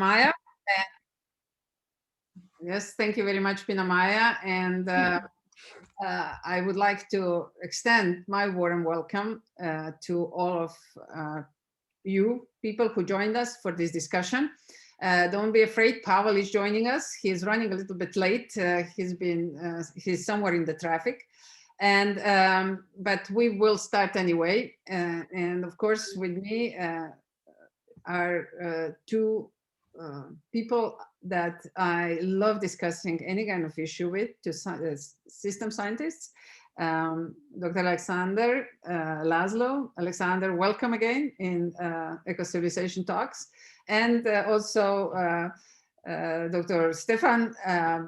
Maya. Yes, thank you very much, Pina Maya. And I would like to extend my warm welcome to all of you people who joined us for this discussion. Don't be afraid, Pavel is joining us. He's running a little bit late. He's somewhere in the traffic. And but we will start anyway. And of course, with me are two people that I love discussing any kind of issue with, to system scientists. Dr. Alexander Laszlo. Alexander, welcome again in Ecocivilisation Talks. And also Dr. Stefan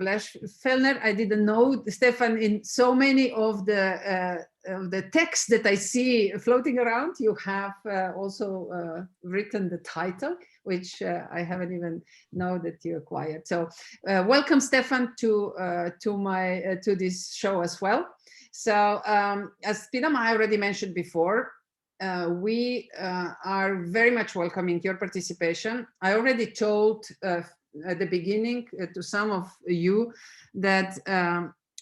Blesch-Fellner. I didn't know, Stefan, in so many of the texts that I see floating around, you have also written the title, which I haven't even known that you acquired. So welcome, Stefan, to this show as well. So as Pina Maya already mentioned before, we are very much welcoming your participation. I already told at the beginning to some of you that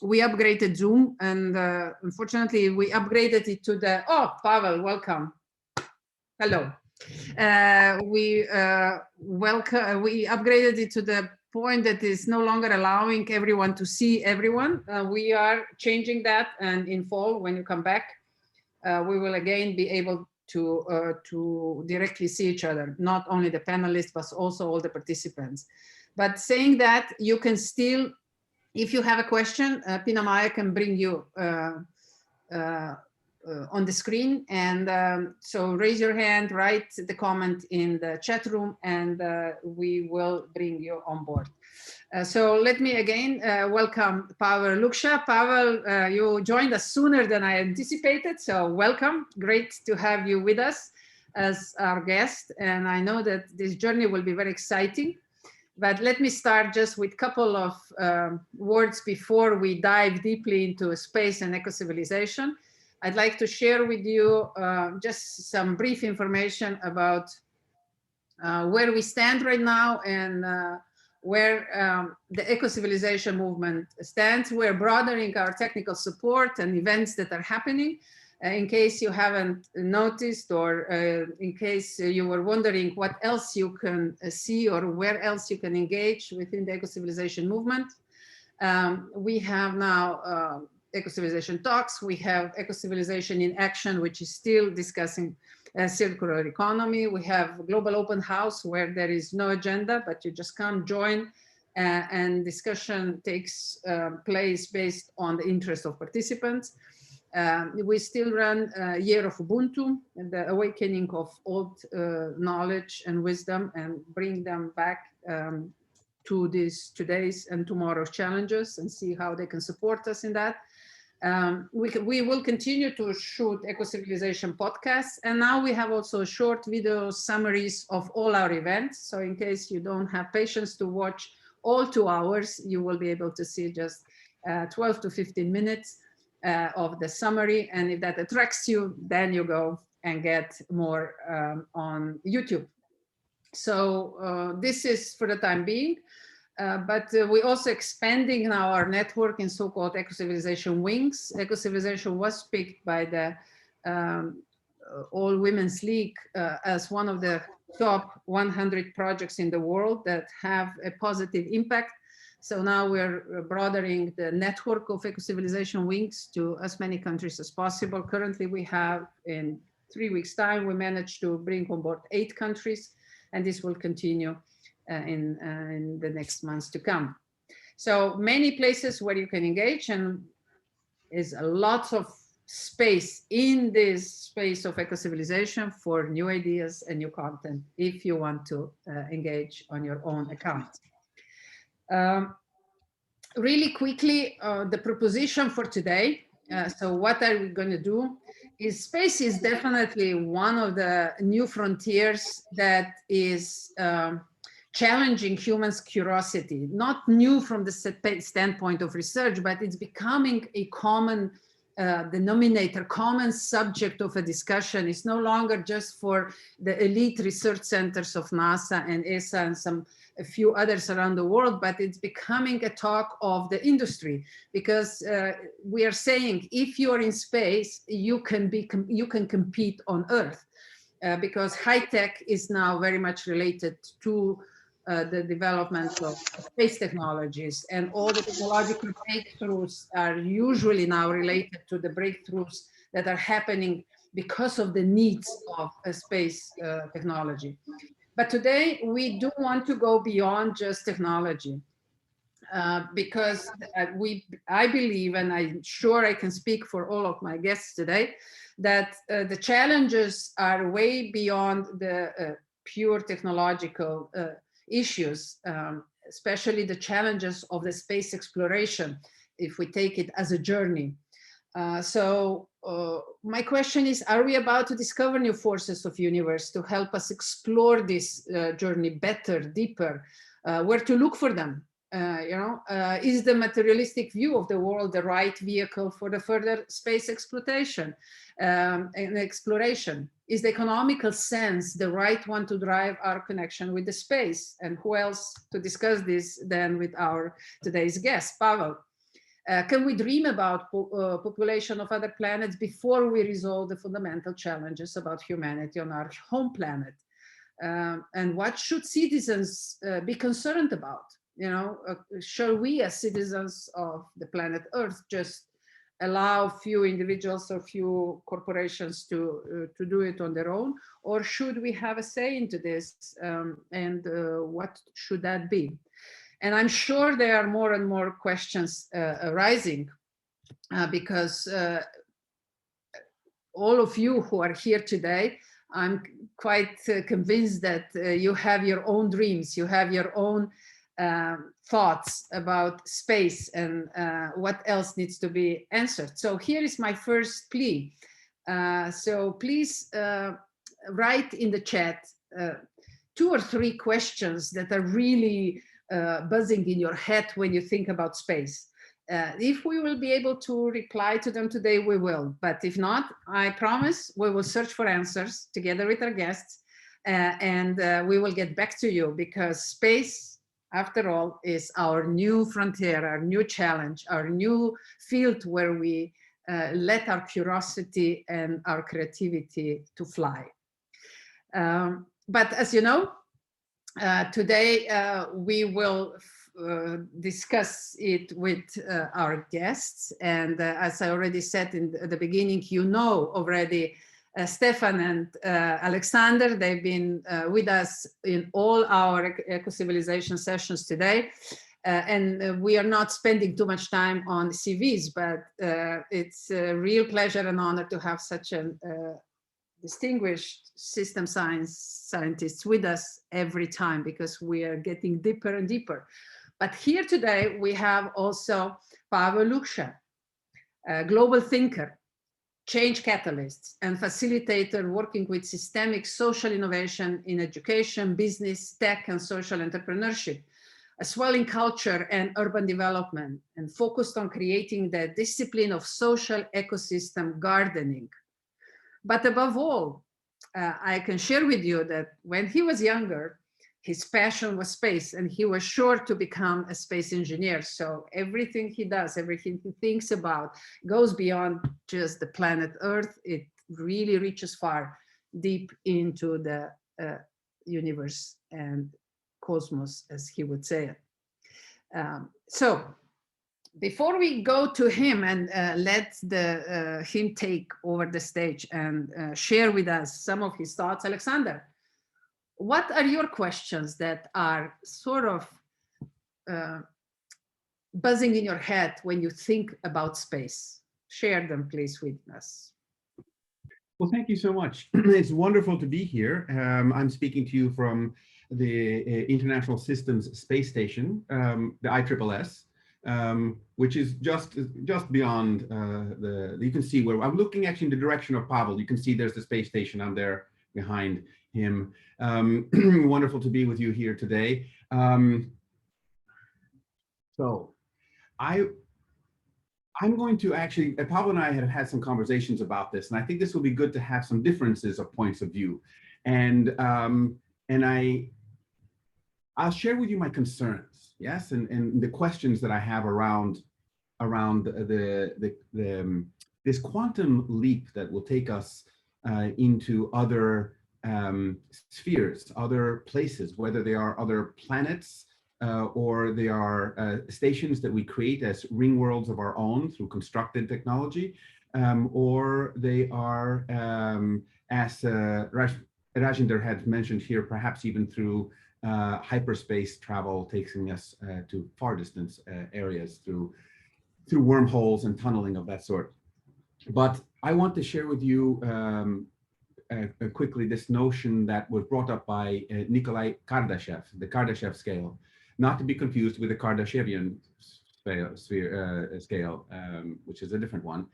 we upgraded Zoom, and unfortunately we upgraded it to the, oh, Pavel, welcome. Hello. We upgraded it to the point that is no longer allowing everyone to see everyone. We are changing that, and in fall, when you come back, we will again be able to directly see each other, not only the panelists, but also all the participants. But saying that, you can still, if you have a question, Pina Maya can bring you on the screen, and so raise your hand, write the comment in the chat room, and we will bring you on board. So let me again welcome Pavel Luksha. Pavel, you joined us sooner than I anticipated, so welcome. Great to have you with us as our guest, and I know that this journey will be very exciting. But let me start just with a couple of words before we dive deeply into space and eco-civilization. I'd like to share with you just some brief information about where we stand right now, and where the eco-civilization movement stands. We're broadening our technical support and events that are happening. In case you haven't noticed, or in case you were wondering what else you can see or where else you can engage within the eco-civilization movement, we have now Eco-Civilization Talks. We have Eco-Civilization in Action, which is still discussing circular economy. We have Global Open House, where there is no agenda, but you just come, join, and discussion takes place based on the interest of participants. We still run Year of Ubuntu, the awakening of old knowledge and wisdom, and bring them back to today's and tomorrow's challenges, and see how they can support us in that. We will continue to shoot Eco-Civilization podcasts, and now we have also short video summaries of all our events. So in case you don't have patience to watch all 2 hours, you will be able to see just 12 to 15 minutes of the summary. And if that attracts you, then you go and get more on YouTube. So this is for the time being. But we're also expanding now our network in so-called Eco-Civilization Wings. Eco-Civilization was picked by the All Women's League as one of the top 100 projects in the world that have a positive impact. So now we're broadening the network of Eco-Civilization Wings to as many countries as possible. Currently, we have, in 3 weeks' time, we managed to bring on board 8 countries, and this will continue in the next months to come. So many places where you can engage, and is a lot of space in this space of eco-civilization for new ideas and new content if you want to engage on your own account. Really quickly, the proposition for today. So what are we going to do? Is space is definitely one of the new frontiers that is challenging humans' curiosity. Not new from the standpoint of research, but it's becoming a common denominator, common subject of a discussion is no longer just for the elite research centers of NASA and ESA and a few others around the world, but it's becoming a talk of the industry, because we are saying if you're in space, you can compete on Earth, because high tech is now very much related to the development of space technologies, and all the technological breakthroughs are usually now related to the breakthroughs that are happening because of the needs of space technology. But today we do want to go beyond just technology, because I believe, and I'm sure I can speak for all of my guests today, that the challenges are way beyond the pure technological issues, especially the challenges of the space exploration, if we take it as a journey. So my question is, are we about to discover new forces of universe to help us explore this journey better, deeper, where to look for them? Is the materialistic view of the world the right vehicle for the further space exploitation and exploration? Is the economical sense the right one to drive our connection with the space? And who else to discuss this than with our today's guest, Pavel? Can we dream about population of other planets before we resolve the fundamental challenges about humanity on our home planet? And what should citizens be concerned about? Shall we as citizens of the planet Earth just allow few individuals or few corporations to do it on their own? Or should we have a say into this? And what should that be? And I'm sure there are more and more questions arising because all of you who are here today, I'm quite convinced that you have your own dreams, you have your own thoughts about space and what else needs to be answered. So here is my first plea. So please write in the chat 2 or 3 questions that are really buzzing in your head when you think about space. If we will be able to reply to them today, we will. But if not, I promise we will search for answers together with our guests, and we will get back to you, because space, after all, is our new frontier, our new challenge, our new field where we let our curiosity and our creativity to fly. But as you know, today we will discuss it with our guests. And as I already said in the beginning, you know already Stefan and Alexander. They've been with us in all our Ecocivilisation sessions today. And we are not spending too much time on CVs, but it's a real pleasure and honor to have such a distinguished system scientists with us every time, because we are getting deeper and deeper. But here today we have also Pavel Luksha, a global thinker, change catalyst and facilitator working with systemic social innovation in education, business, tech, and social entrepreneurship, as well in culture and urban development, and focused on creating the discipline of social ecosystem gardening. But above all, I can share with you that when he was younger, his passion was space, and he was sure to become a space engineer. So everything he does, everything he thinks about goes beyond just the planet Earth. It really reaches far, deep into the universe and cosmos, as he would say it. So before we go to him and let him take over the stage and share with us some of his thoughts, Alexander, what are your questions that are sort of buzzing in your head when you think about space? Share them, please, with us. Well, thank you so much. It's wonderful to be here. I'm speaking to you from the International Systems Space Station, the ISSS, which is just beyond you can see where I'm looking, actually in the direction of Pavel. You can see there's the space station. I'm there behind him. Wonderful to be with you here today. So I'm going to actually, Pablo and I have had some conversations about this, and I think this will be good to have some differences of points of view. And I'll share with you my concerns, yes, and the questions that I have around this quantum leap that will take us into other spheres, other places, whether they are other planets or they are stations that we create as ring worlds of our own through constructed technology, or they are, as Rajinder had mentioned here, perhaps even through hyperspace travel, taking us to far distance areas through wormholes and tunneling of that sort. But I want to share with you quickly this notion that was brought up by Nikolai Kardashev, the Kardashev scale, not to be confused with the Kardashevian scale, which is a different one,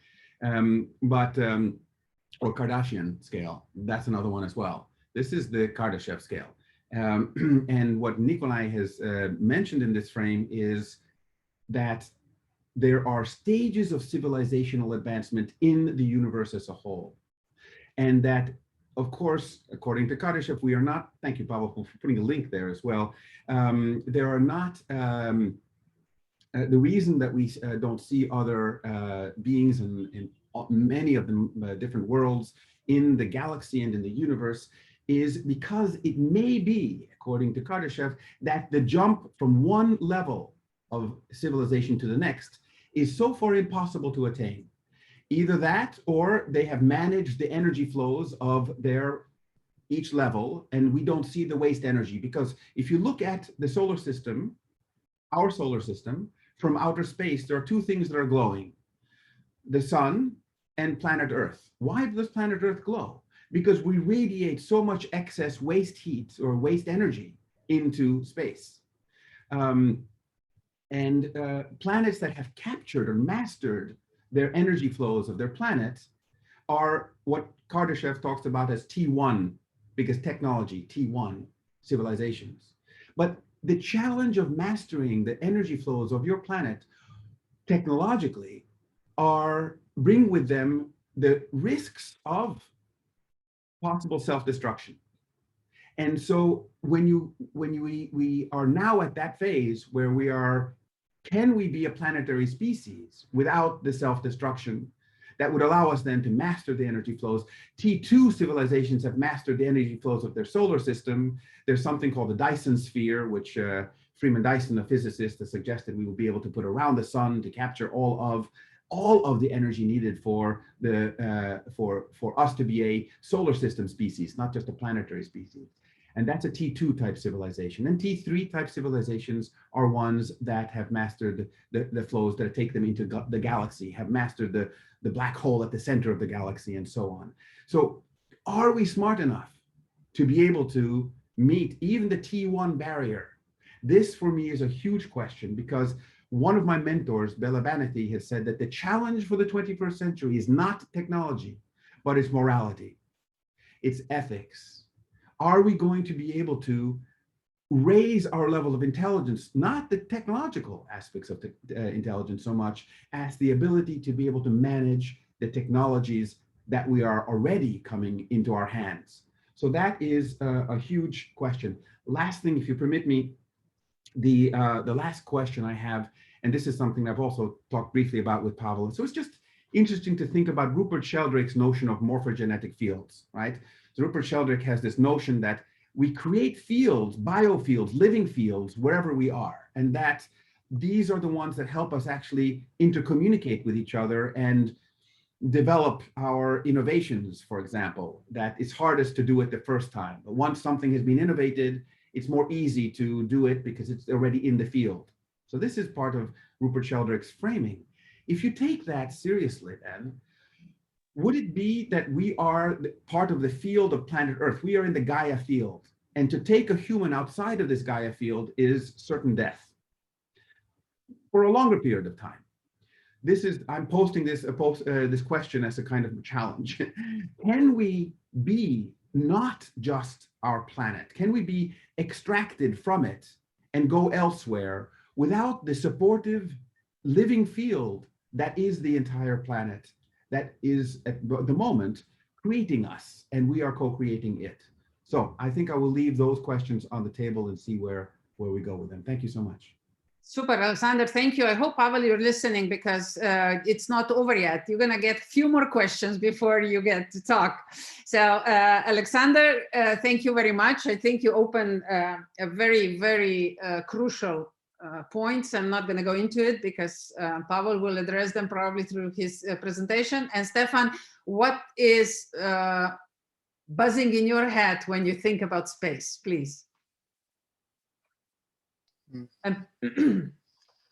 or Kardashian scale. That's another one as well. This is the Kardashev scale. And what Nikolai has mentioned in this frame is that there are stages of civilizational advancement in the universe as a whole. And that, of course, according to Kardashev, we are not, thank you, Pavel, for putting a link there as well. There are not, the reason that we don't see other beings in many of the different worlds in the galaxy and in the universe is because it may be, according to Kardashev, that the jump from one level of civilization to the next is so far impossible to attain. Either that, or they have managed the energy flows of their each level, and we don't see the waste energy. Because if you look at the solar system, our solar system, from outer space, there are two things that are glowing: the sun and planet Earth. Why does planet Earth glow? Because we radiate so much excess waste heat or waste energy into space. Planets that have captured or mastered their energy flows of their planets are what Kardashev talks about as T1, because technology, T1 civilizations. But the challenge of mastering the energy flows of your planet technologically bring with them the risks of possible self-destruction. And so when we are now at that phase where we are, can we be a planetary species without the self-destruction that would allow us then to master the energy flows? T2 civilizations have mastered the energy flows of their solar system. There's something called the Dyson sphere, which Freeman Dyson, a physicist, has suggested we will be able to put around the sun to capture all of the energy needed for us to be a solar system species, not just a planetary species. And that's a T2 type civilization. And T3 type civilizations are ones that have mastered the flows that take them into the galaxy, have mastered the black hole at the center of the galaxy, and so on. So are we smart enough to be able to meet even the T1 barrier? This for me is a huge question, because one of my mentors, Bela Banati, has said that the challenge for the 21st century is not technology, but it's morality, it's ethics. Are we going to be able to raise our level of intelligence, not the technological aspects of intelligence so much as the ability to be able to manage the technologies that we are already coming into our hands? So that is a huge question. Last thing, if you permit me, the last question I have, and this is something I've also talked briefly about with Pavel. So it's just interesting to think about Rupert Sheldrake's notion of morphogenetic fields, right? So Rupert Sheldrake has this notion that we create fields, biofields, living fields, wherever we are, and that these are the ones that help us actually intercommunicate with each other and develop our innovations, for example, that it's hardest to do it the first time. But once something has been innovated, it's more easy to do it because it's already in the field. So this is part of Rupert Sheldrake's framing. If you take that seriously, then, would it be that we are part of the field of planet Earth? We are in the Gaia field. And to take a human outside of this Gaia field is certain death for a longer period of time. I'm posting this question as a kind of challenge. Can we be not just our planet? Can we be extracted from it and go elsewhere without the supportive living field that is the entire planet, that is at the moment creating us, and we are co-creating it. So I think I will leave those questions on the table and see where we go with them. Thank you so much. Super, Alexander, thank you. I hope, Pavel, you're listening, because it's not over yet. You're going to get a few more questions before you get to talk. So, Alexander, thank you very much. I think you opened a very, very crucial points. I'm not going to go into it because Pavel will address them probably through his presentation. And Stefan, what is buzzing in your head when you think about space, please?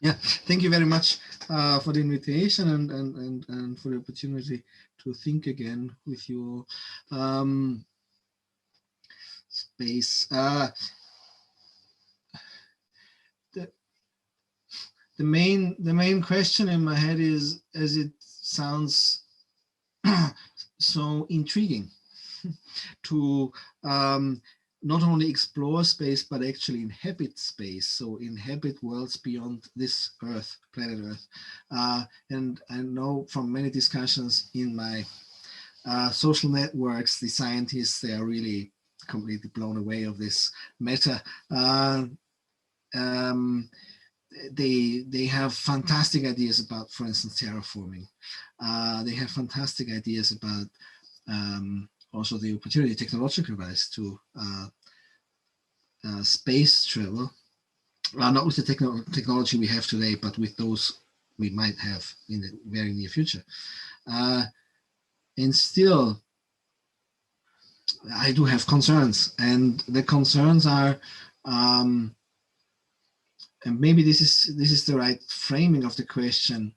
Yeah, thank you very much for the invitation and for the opportunity to think again with you. Space. The main question in my head is, as it sounds so intriguing to not only explore space, but actually inhabit space. So inhabit worlds beyond this Earth, planet Earth. And I know from many discussions in my social networks, the scientists, they are really completely blown away of this matter. They have fantastic ideas about, for instance, terraforming. They have fantastic ideas about also the opportunity technological-wise to space travel, not with the technology we have today, but with those we might have in the very near future. And still, I do have concerns, and the concerns are, and maybe this is the right framing of the question.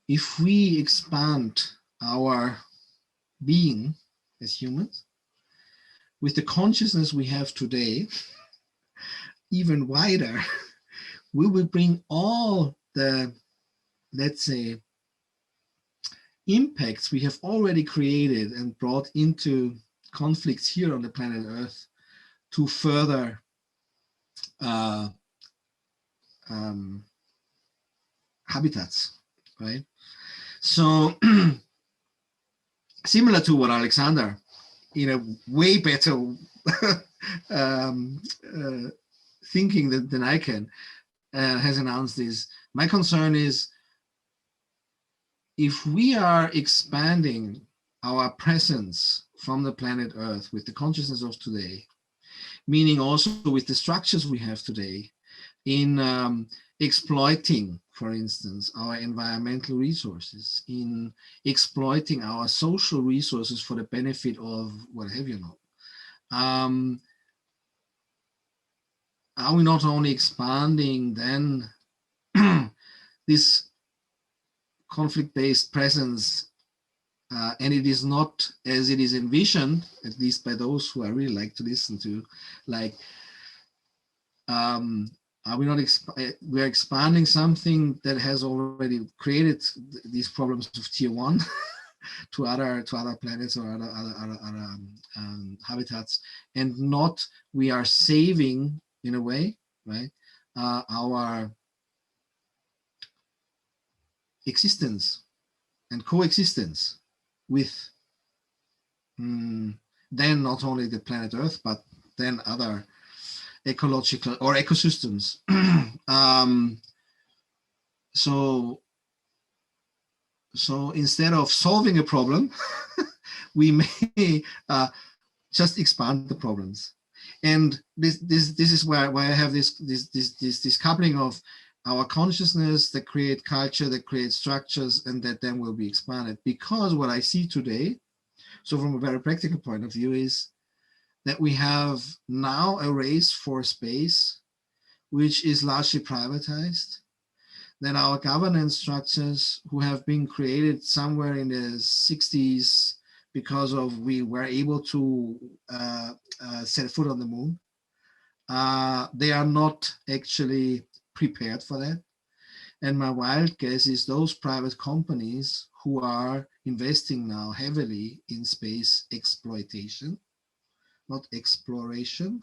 If we expand our being as humans with the consciousness we have today even wider, we will bring all the, let's say, impacts we have already created and brought into conflicts here on the planet Earth to further habitats, right? So similar to what Alexander, in a way better thinking than I can, has announced is, my concern is, if we are expanding our presence from the planet Earth with the consciousness of today, meaning also with the structures we have today, in exploiting, for instance, our environmental resources, in exploiting our social resources for the benefit of what have you not, are we not only expanding then this conflict-based presence, and it is not as it is envisioned, at least by those who I really like to listen to, like, are we not, we're expanding something that has already created these problems of tier one to other planets or other habitats, and not we are saving, in a way, right, our existence and coexistence with then not only the planet Earth, but then other ecological or ecosystems. So instead of solving a problem, we may just expand the problems. And this is why I have this coupling of our consciousness that create culture, that create structures, and that then will be expanded. Because what I see today, so from a very practical point of view, is that we have now a race for space, which is largely privatized. Then our governance structures, who have been created somewhere in the 60s because of we were able to set foot on the moon, they are not actually prepared for that. And my wild guess is those private companies who are investing now heavily in space exploitation, not exploration,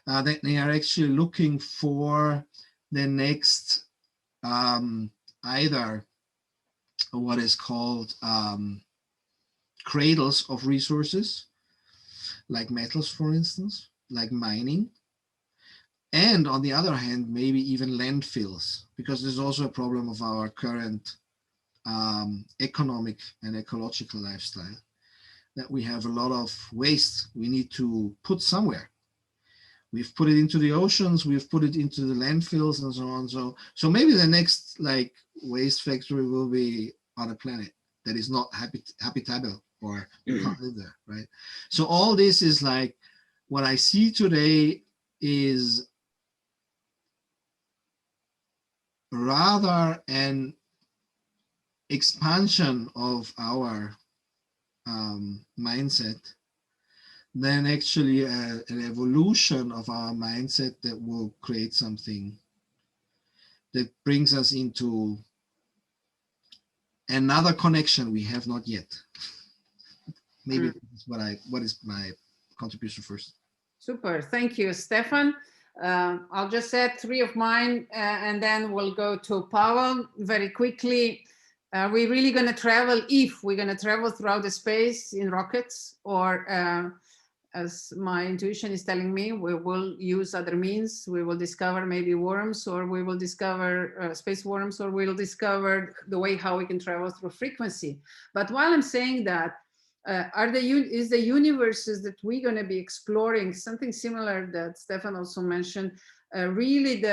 that they are actually looking for the next either what is called cradles of resources, like metals, for instance, like mining. And on the other hand, maybe even landfills, because there's also a problem of our current economic and ecological lifestyle, that we have a lot of waste we need to put somewhere. We've put it into the oceans, we've put it into the landfills and so on. So maybe the next like waste factory will be on a planet that is not habitable, or you can't live there, right? So all this is like, what I see today is rather an expansion of our mindset than actually an evolution of our mindset that will create something that brings us into another connection we have not yet. Maybe this is what is my contribution first. Super, thank you, Stefan. I'll just add 3 of mine, and then we'll go to Pavel very quickly. Are we really going to travel, if we're going to travel throughout the space in rockets, or as my intuition is telling me, we will use other means? We will discover maybe worms, or we will discover space worms, or we'll discover the way how we can travel through frequency. But while I'm saying that, is the universes that we're going to be exploring something similar that Stefan also mentioned, really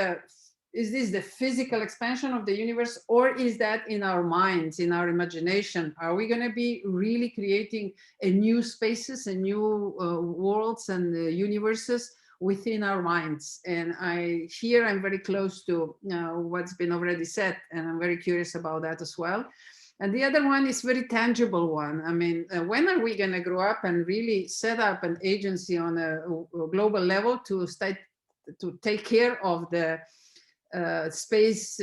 is this the physical expansion of the universe, or is that in our minds, in our imagination? Are we going to be really creating a new spaces and new worlds and universes within our minds? And I'm very close to what's been already said, and I'm very curious about that as well. And the other one is very tangible one. I mean, when are we going to grow up and really set up an agency on a global level to take care of the space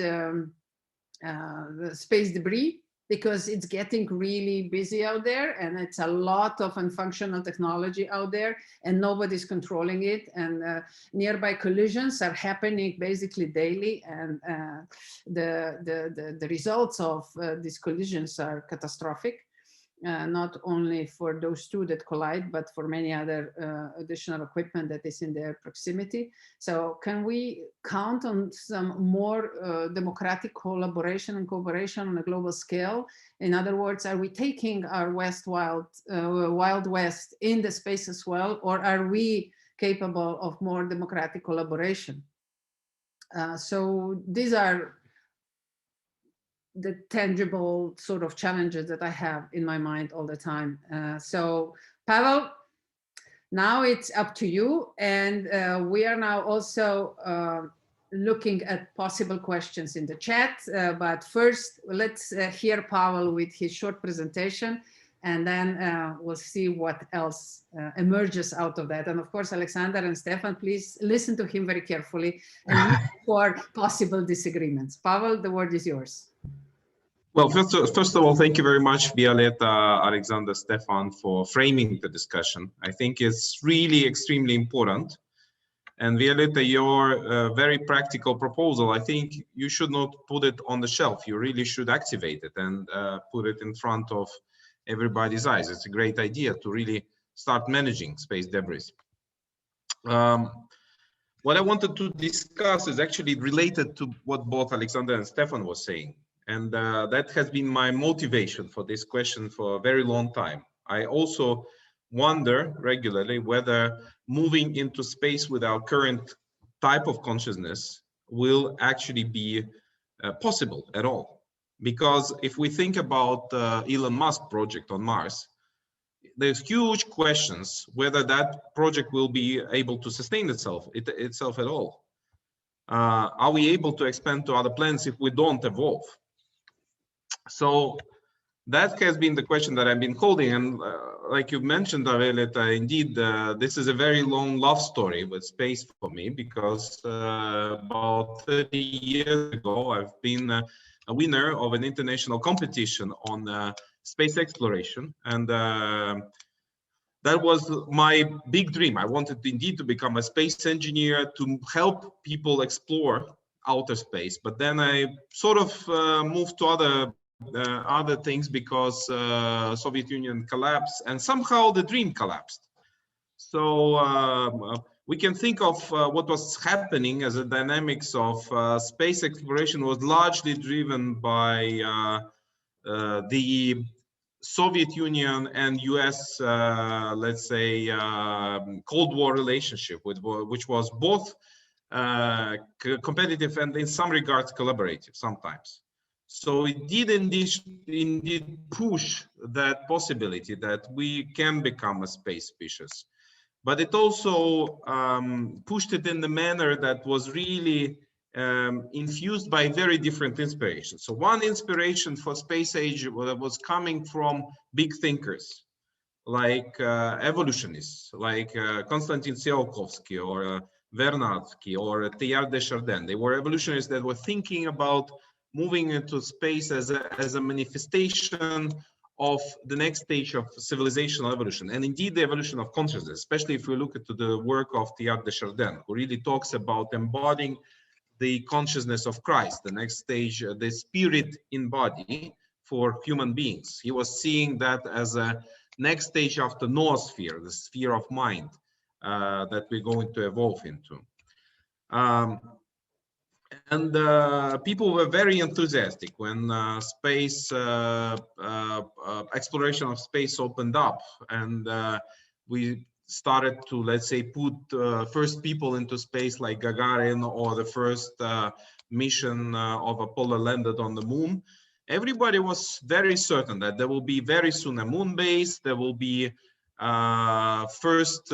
debris, because it's getting really busy out there, and it's a lot of unfunctional technology out there, and nobody's controlling it, and nearby collisions are happening basically daily, and the results of these collisions are catastrophic. Not only for those 2 that collide, but for many other additional equipment that is in their proximity. So can we count on some more democratic collaboration and cooperation on a global scale? In other words, are we taking our Wild West in the space as well, or are we capable of more democratic collaboration? So these are the tangible sort of challenges that I have in my mind all the time. So Pavel, now it's up to you. And we are now also looking at possible questions in the chat. But first, let's hear Pavel with his short presentation, and then we'll see what else emerges out of that. And of course, Alexander and Stefan, please listen to him very carefully and look for possible disagreements. Pavel, the word is yours. Well, first of all, thank you very much, Violeta, Alexander, Stefan, for framing the discussion. I think it's really extremely important. And Violeta, your very practical proposal, I think you should not put it on the shelf. You really should activate it and put it in front of everybody's eyes. It's a great idea to really start managing space debris. What I wanted to discuss is actually related to what both Alexander and Stefan was saying. And that has been my motivation for this question for a very long time. I also wonder regularly whether moving into space with our current type of consciousness will actually be possible at all. Because if we think about Elon Musk project on Mars, there's huge questions whether that project will be able to sustain itself at all. Are we able to expand to other planets if we don't evolve? So that has been the question that I've been holding, and like you mentioned, Violeta, indeed, this is a very long love story with space for me, because about 30 years ago, I've been a winner of an international competition on space exploration, and that was my big dream. I wanted indeed to become a space engineer to help people explore outer space. But then I sort of moved to other things because Soviet Union collapsed and somehow the dream collapsed. So we can think of what was happening as a dynamics of space exploration was largely driven by the Soviet Union and US, let's say, Cold War relationship, which was both competitive and in some regards collaborative sometimes. So it did indeed push that possibility that we can become a space species. But it also pushed it in the manner that was really infused by very different inspirations. So one inspiration for space age was coming from big thinkers, like evolutionists, like Konstantin Tsiolkovsky or Vernadsky or Teilhard de Chardin. They were evolutionists that were thinking about moving into space as a manifestation of the next stage of civilizational evolution, and indeed the evolution of consciousness, especially if we look at the work of Teilhard de Chardin, who really talks about embodying the consciousness of Christ, the next stage, the spirit in body for human beings. He was seeing that as a next stage after noosphere, the sphere of mind that we're going to evolve into. And people were very enthusiastic when space exploration of space opened up, and we started to, let's say, put first people into space like Gagarin, or the first mission of Apollo landed on the moon. Everybody was very certain that there will be very soon a moon base, there will be first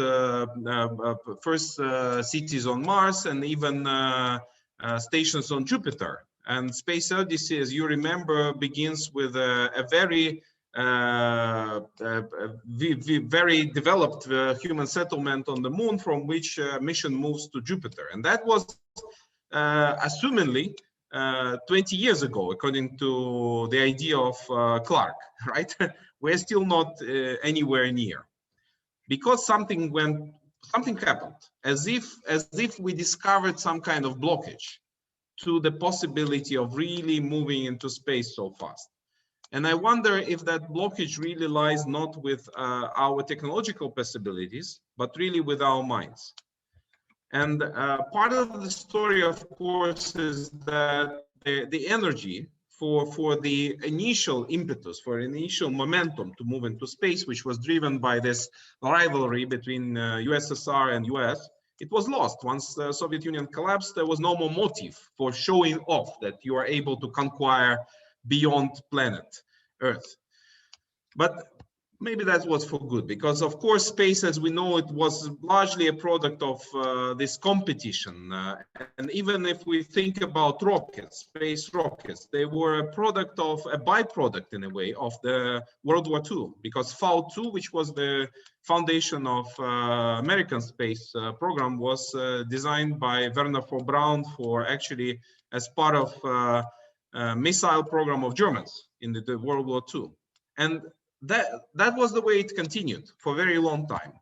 cities on Mars, and even stations on Jupiter. And Space Odyssey, as you remember, begins with a very very developed human settlement on the moon, from which mission moves to Jupiter. And that was assumingly 20 years ago, according to the idea of Clark, right? We're still not anywhere near, because something happened, as if we discovered some kind of blockage to the possibility of really moving into space so fast. And I wonder if that blockage really lies not with our technological possibilities, but really with our minds. And part of the story, of course, is that the energy for the initial impetus, for initial momentum to move into space, which was driven by this rivalry between USSR and US, it was lost. Once the Soviet Union collapsed, there was no more motive for showing off that you are able to conquer beyond planet Earth. But maybe that was for good, because of course space, as we know, it was largely a product of this competition. And even if we think about rockets, space rockets, they were a product of a byproduct in a way of the World War II, because FAU-2, which was the foundation of American space program, was designed by Werner von Braun for actually as part of missile program of Germans in the World War II. And that was the way it continued for a very long time.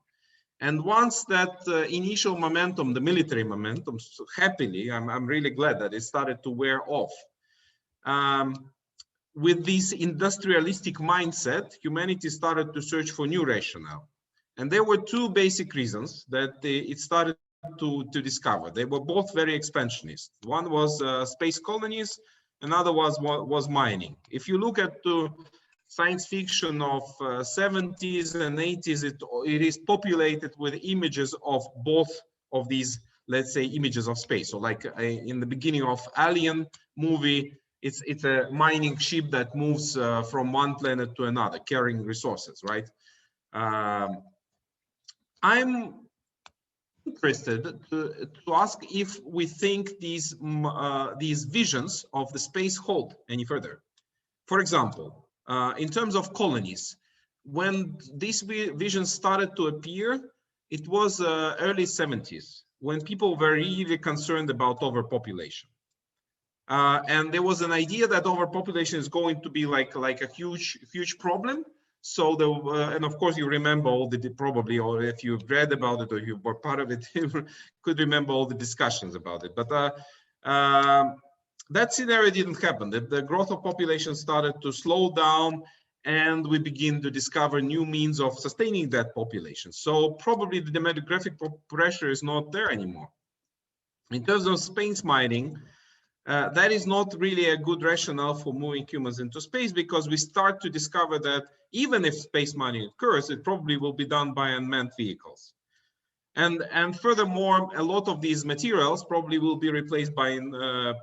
And once that initial momentum, the military momentum, so happily, I'm really glad that it started to wear off. With this industrialistic mindset, humanity started to search for new rationale. And there were two basic reasons that it started to discover. They were both very expansionist. One was space colonies, another was mining. If you look at the science fiction of 70s and 80s, it is populated with images of both of these, let's say, images of space. So like in the beginning of Alien movie, it's a mining ship that moves from one planet to another, carrying resources, right? I'm interested to ask if we think these visions of the space hold any further. For example, in terms of colonies, when these visions started to appear, it was early 70s, when people were really concerned about overpopulation. And there was an idea that overpopulation is going to be like a huge problem. So and of course you remember all the, probably, or if you've read about it or you were part of it, you could remember all the discussions about it. But That scenario didn't happen. The growth of population started to slow down, and we begin to discover new means of sustaining that population. So probably the demographic pressure is not there anymore. In terms of space mining, that is not really a good rationale for moving humans into space, because we start to discover that even if space mining occurs, it probably will be done by unmanned vehicles. And furthermore, a lot of these materials probably will be replaced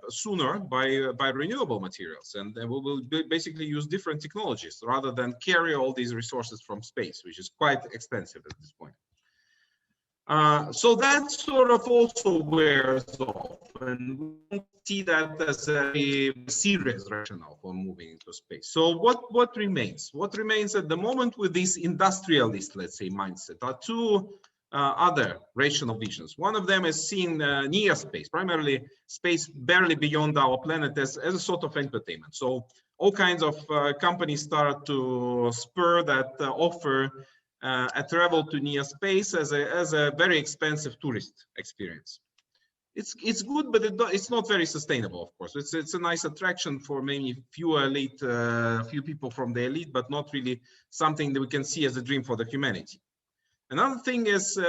sooner by renewable materials, and we will basically use different technologies rather than carry all these resources from space, which is quite expensive at this point. So that sort of also wears off, and we don't see that as a serious rationale for moving into space. So what remains? What remains at the moment with this industrialist, let's say, mindset are two other rational visions. One of them is seeing near space, primarily space barely beyond our planet, as a sort of entertainment. So all kinds of companies start to spur that offer a travel to near space as a very expensive tourist experience. It's good, but it's not very sustainable, of course. It's a nice attraction for maybe few people from the elite, but not really something that we can see as a dream for the humanity. Another thing is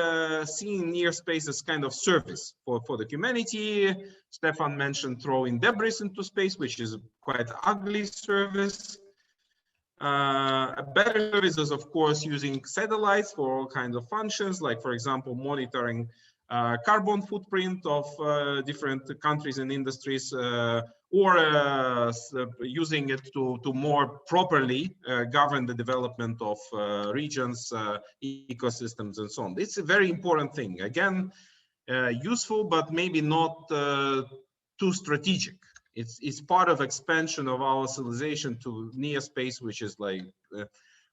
seeing near space as kind of service for the humanity. Stefan mentioned throwing debris into space, which is a quite ugly service. A better service is, of course, using satellites for all kinds of functions, like, for example, monitoring carbon footprint of different countries and industries, or using it to more properly govern the development of regions, ecosystems, and so on. It's a very important thing. Again, useful, but maybe not too strategic. It's part of expansion of our civilization to near space, which is like,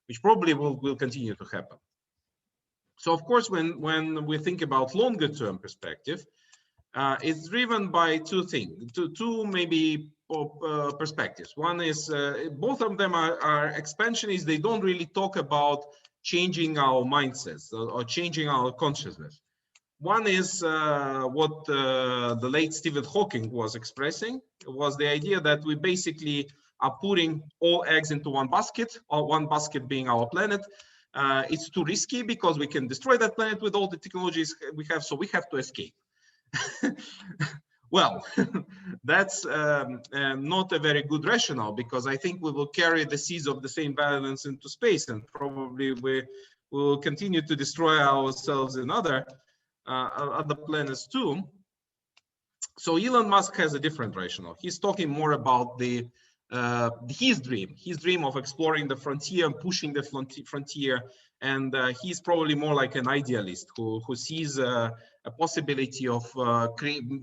which probably will continue to happen. So of course, when we think about longer term perspective, it's driven by two things, two maybe perspectives. One is both of them are expansionists. They don't really talk about changing our mindsets or changing our consciousness. One is what the late Stephen Hawking was expressing, was the idea that we basically are putting all eggs into one basket, or one basket being our planet. It's too risky because we can destroy that planet with all the technologies we have, so we have to escape. Well, that's not a very good rationale, because I think we will carry the seeds of the same violence into space, and probably we will continue to destroy ourselves in other planets too. So Elon Musk has a different rationale. He's talking more about his dream of exploring the frontier and pushing the frontier, and he's probably more like an idealist who sees a possibility of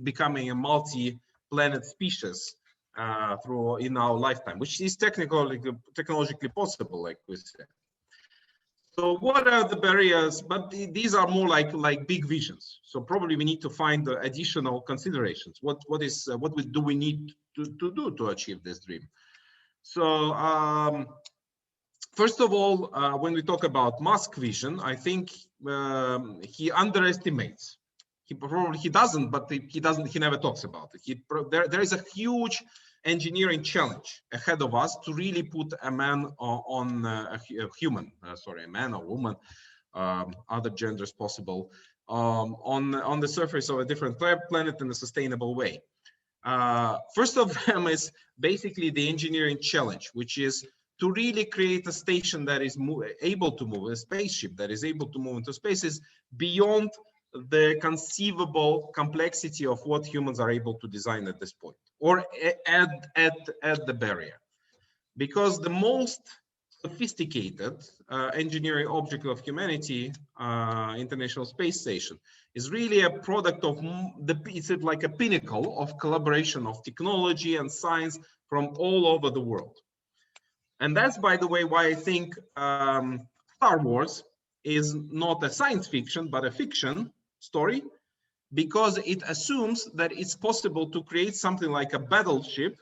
becoming a multi-planet species in our lifetime, which is technologically possible, like we said. So what are the barriers? But these are more like big visions. So probably we need to find additional considerations. What do we need to do to achieve this dream? So first of all, when we talk about Musk vision, I think he underestimates. He doesn't, but he never talks about it. There is a huge engineering challenge ahead of us to really put a man on a man or woman, other genders possible, on the surface of a different planet in a sustainable way. First of them is basically the engineering challenge, which is to really create a station that is able to move, a spaceship that is able to move into spaces beyond the conceivable complexity of what humans are able to design at this point, or at the barrier. Because the most sophisticated engineering object of humanity, International Space Station, is really a product of it's like a pinnacle of collaboration of technology and science from all over the world. And that's, by the way, why I think Star Wars is not a science fiction, but a fiction story, because it assumes that it's possible to create something like a battleship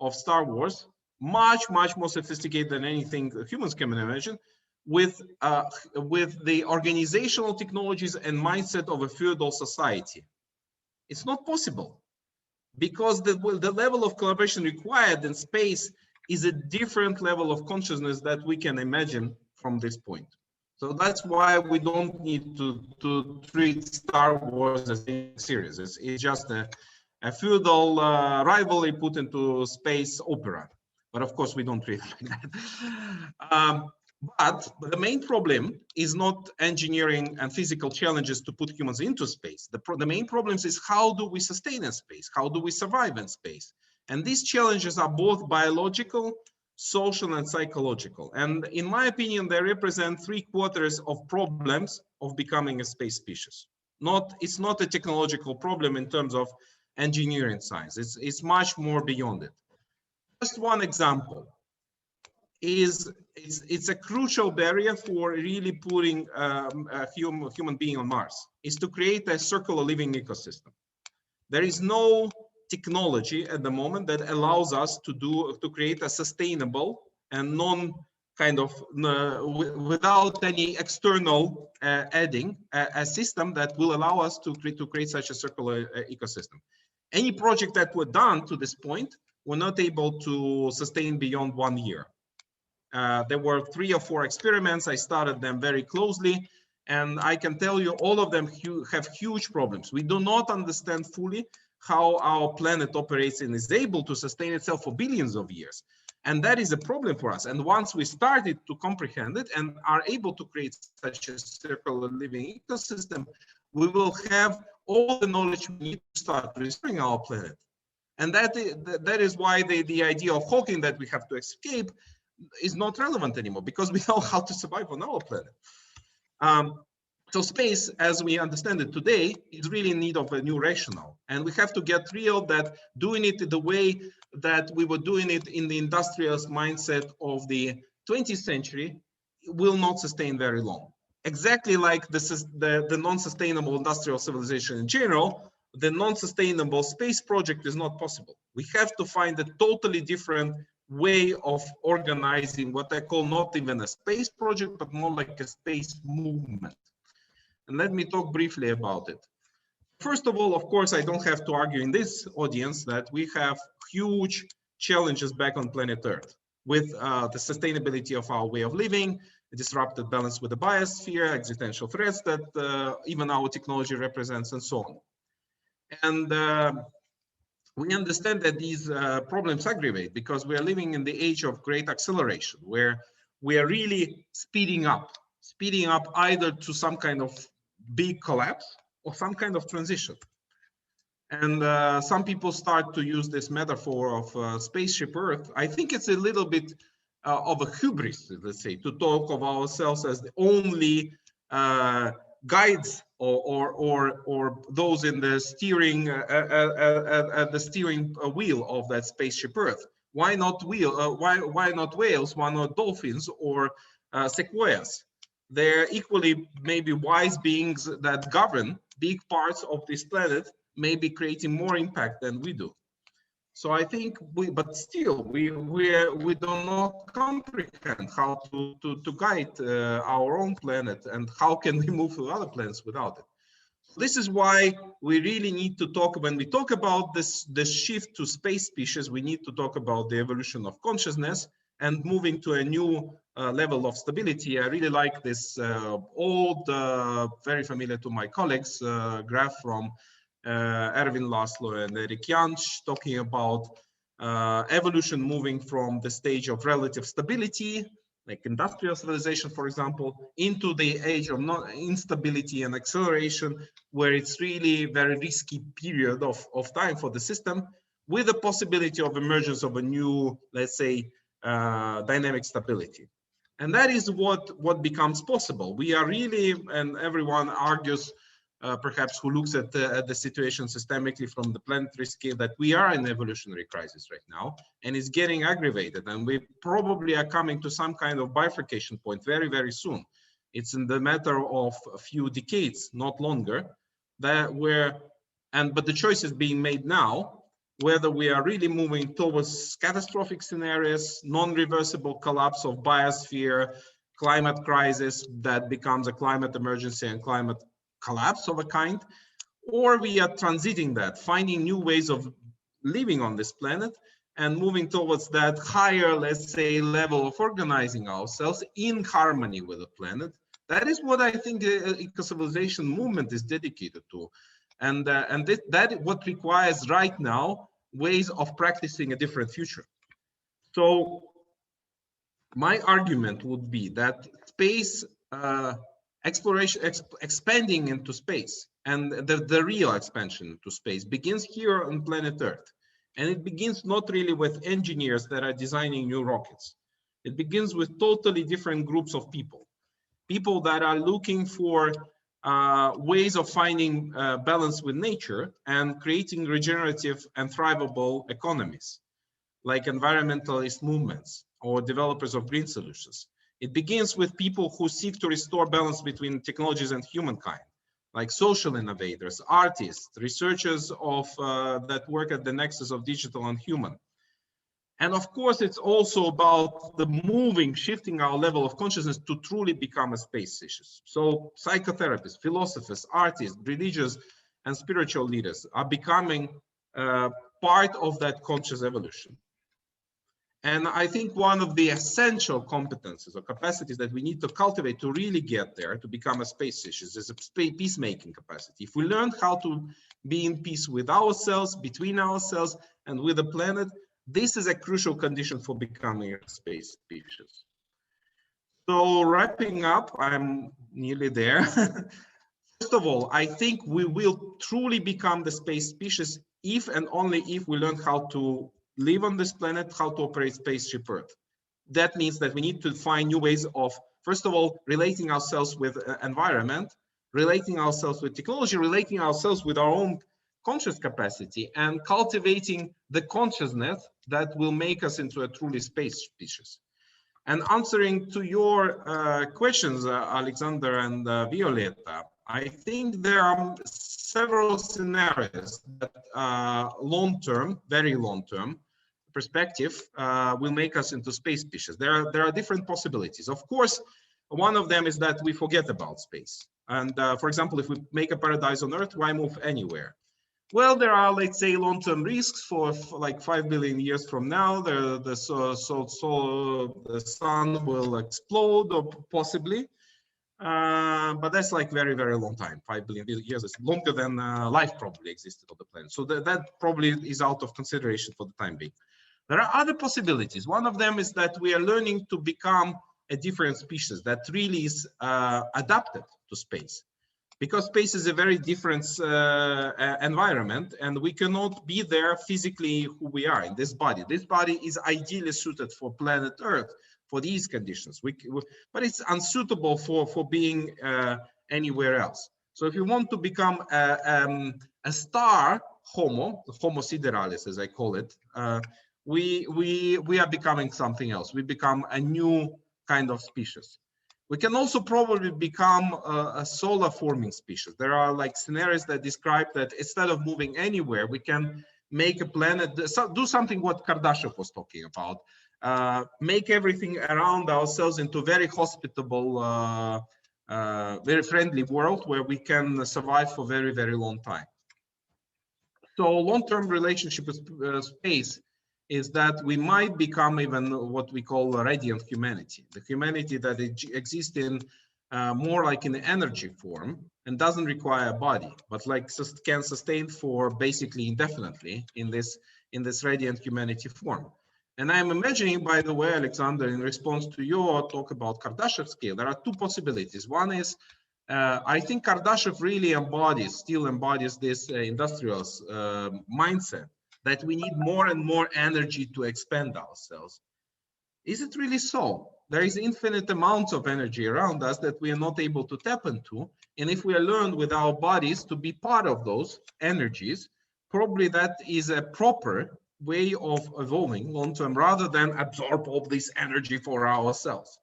of Star Wars, much more sophisticated than anything humans can imagine, with the organizational technologies and mindset of a feudal society. It's not possible. because the level of collaboration required in space is a different level of consciousness that we can imagine from this point. So that's why we don't need to treat Star Wars as a series. It's just a feudal rivalry put into space opera. But of course, we don't treat it like that. But the main problem is not engineering and physical challenges to put humans into space. The main problems is how do we sustain in space? How do we survive in space? And these challenges are both biological, social, and psychological. And in my opinion, they represent 3/4 of problems of becoming a space species. It's not a technological problem in terms of engineering science. It's much more beyond it. Just one example is it's a crucial barrier for really putting a human being on Mars, is to create a circular living ecosystem. There is no technology at the moment that allows us to create a sustainable and without any external adding a system that will allow us to create such a circular ecosystem. Any project that were done to this point were not able to sustain beyond 1 year. There were 3 or 4 experiments. I started them very closely, and I can tell you all of them have huge problems. We do not understand fully how our planet operates and is able to sustain itself for billions of years. And that is a problem for us. And once we started to comprehend it and are able to create such a circular living ecosystem, we will have all the knowledge we need to start restoring our planet. And that is why the idea of Hawking that we have to escape is not relevant anymore, because we know how to survive on our planet. So space, as we understand it today, is really in need of a new rationale. And we have to get real that doing it the way that we were doing it in the industrialist mindset of the 20th century will not sustain very long. Exactly like the non-sustainable industrial civilization in general, the non-sustainable space project is not possible. We have to find a totally different way of organizing what I call not even a space project, but more like a space movement. And let me talk briefly about it. First of all, of course, I don't have to argue in this audience that we have huge challenges back on planet Earth with the sustainability of our way of living, the disrupted balance with the biosphere, existential threats that even our technology represents, and so on. And we understand that these problems aggravate because we are living in the age of great acceleration, where we are really speeding up either to some kind of big collapse or some kind of transition. And some people start to use this metaphor of spaceship Earth. I think it's a little bit of a hubris, let's say, to talk of ourselves as the only guides or those in the steering at the steering wheel of that spaceship Earth. Why not why not whales? Why not dolphins or sequoias? They're equally maybe wise beings that govern big parts of this planet, maybe creating more impact than we do. So I think but still we do not comprehend how to guide our own planet, and how can we move to other planets without it. This is why we really need to talk, when we talk about this shift to space species, we need to talk about the evolution of consciousness and moving to a new level of stability. I really like this old, very familiar to my colleagues, graph from Erwin Laszlo and Erik Jansch, talking about evolution moving from the stage of relative stability, like industrial civilization, for example, into the age of instability and acceleration, where it's really very risky period of time for the system, with the possibility of emergence of a new, let's say, dynamic stability. And that is what becomes possible. We are really, and everyone argues, perhaps who looks at the situation systemically from the planetary scale, that we are in an evolutionary crisis right now, and it's getting aggravated, and we probably are coming to some kind of bifurcation point very, very soon. It's in the matter of a few decades, not longer, but the choice is being made now, whether we are really moving towards catastrophic scenarios, non-reversible collapse of biosphere, climate crisis that becomes a climate emergency and climate collapse of a kind, or we are transiting that, finding new ways of living on this planet and moving towards that higher, let's say, level of organizing ourselves in harmony with the planet. That is what I think the eco-civilization movement is dedicated to. And that what requires right now ways of practicing a different future. So my argument would be that space exploration, expanding into space, and the real expansion into space begins here on planet Earth. And it begins not really with engineers that are designing new rockets. It begins with totally different groups of people. People that are looking for ways of finding balance with nature and creating regenerative and thrivable economies, like environmentalist movements or developers of green solutions. It begins with people who seek to restore balance between technologies and humankind, like social innovators, artists, researchers that work at the nexus of digital and human. And of course, it's also about the moving, shifting our level of consciousness to truly become a space species. So psychotherapists, philosophers, artists, religious and spiritual leaders are becoming part of that conscious evolution. And I think one of the essential competences or capacities that we need to cultivate to really get there, to become a space species, is a peacemaking capacity. If we learn how to be in peace with ourselves, between ourselves, and with the planet, this is a crucial condition for becoming a space species. So wrapping up, I'm nearly there. First of all, I think we will truly become the space species if and only if we learn how to live on this planet, how to operate spaceship Earth. That means that we need to find new ways of, first of all, relating ourselves with environment, relating ourselves with technology, relating ourselves with our own conscious capacity, and cultivating the consciousness that will make us into a truly space species. And answering to your questions, Alexander and Violeta, I think there are several scenarios that long-term, very long-term perspective will make us into space species. There are different possibilities. Of course, one of them is that we forget about space. And for example, if we make a paradise on Earth, why move anywhere? Well, there are, let's say, long-term risks for like 5 billion years from now. The sun will explode, or possibly. But that's like very, very long time. 5 billion years is longer than life probably existed on the planet. So that probably is out of consideration for the time being. There are other possibilities. One of them is that we are learning to become a different species that really is adapted to space. Because space is a very different environment, and we cannot be there physically who we are in this body. This body is ideally suited for planet Earth, for these conditions, but it's unsuitable for being anywhere else. So if you want to become a star homo, homo sideralis as I call it, we are becoming something else. We become a new kind of species. We can also probably become a solar forming species. There are like scenarios that describe that instead of moving anywhere, we can make a planet, do something what Kardashev was talking about, make everything around ourselves into a very hospitable, very friendly world where we can survive for very, very long time. So long-term relationship with space is that we might become even what we call a radiant humanity, the humanity that exists in more like in energy form and doesn't require a body, but like can sustain for basically indefinitely in this radiant humanity form. And I'm imagining, by the way, Alexander, in response to your talk about Kardashev scale, there are two possibilities. One is, I think Kardashev really still embodies this industrial mindset that we need more and more energy to expand ourselves. Is it really so? There is infinite amounts of energy around us that we are not able to tap into. And if we are learned with our bodies to be part of those energies, probably that is a proper way of evolving long-term rather than absorb all this energy for ourselves.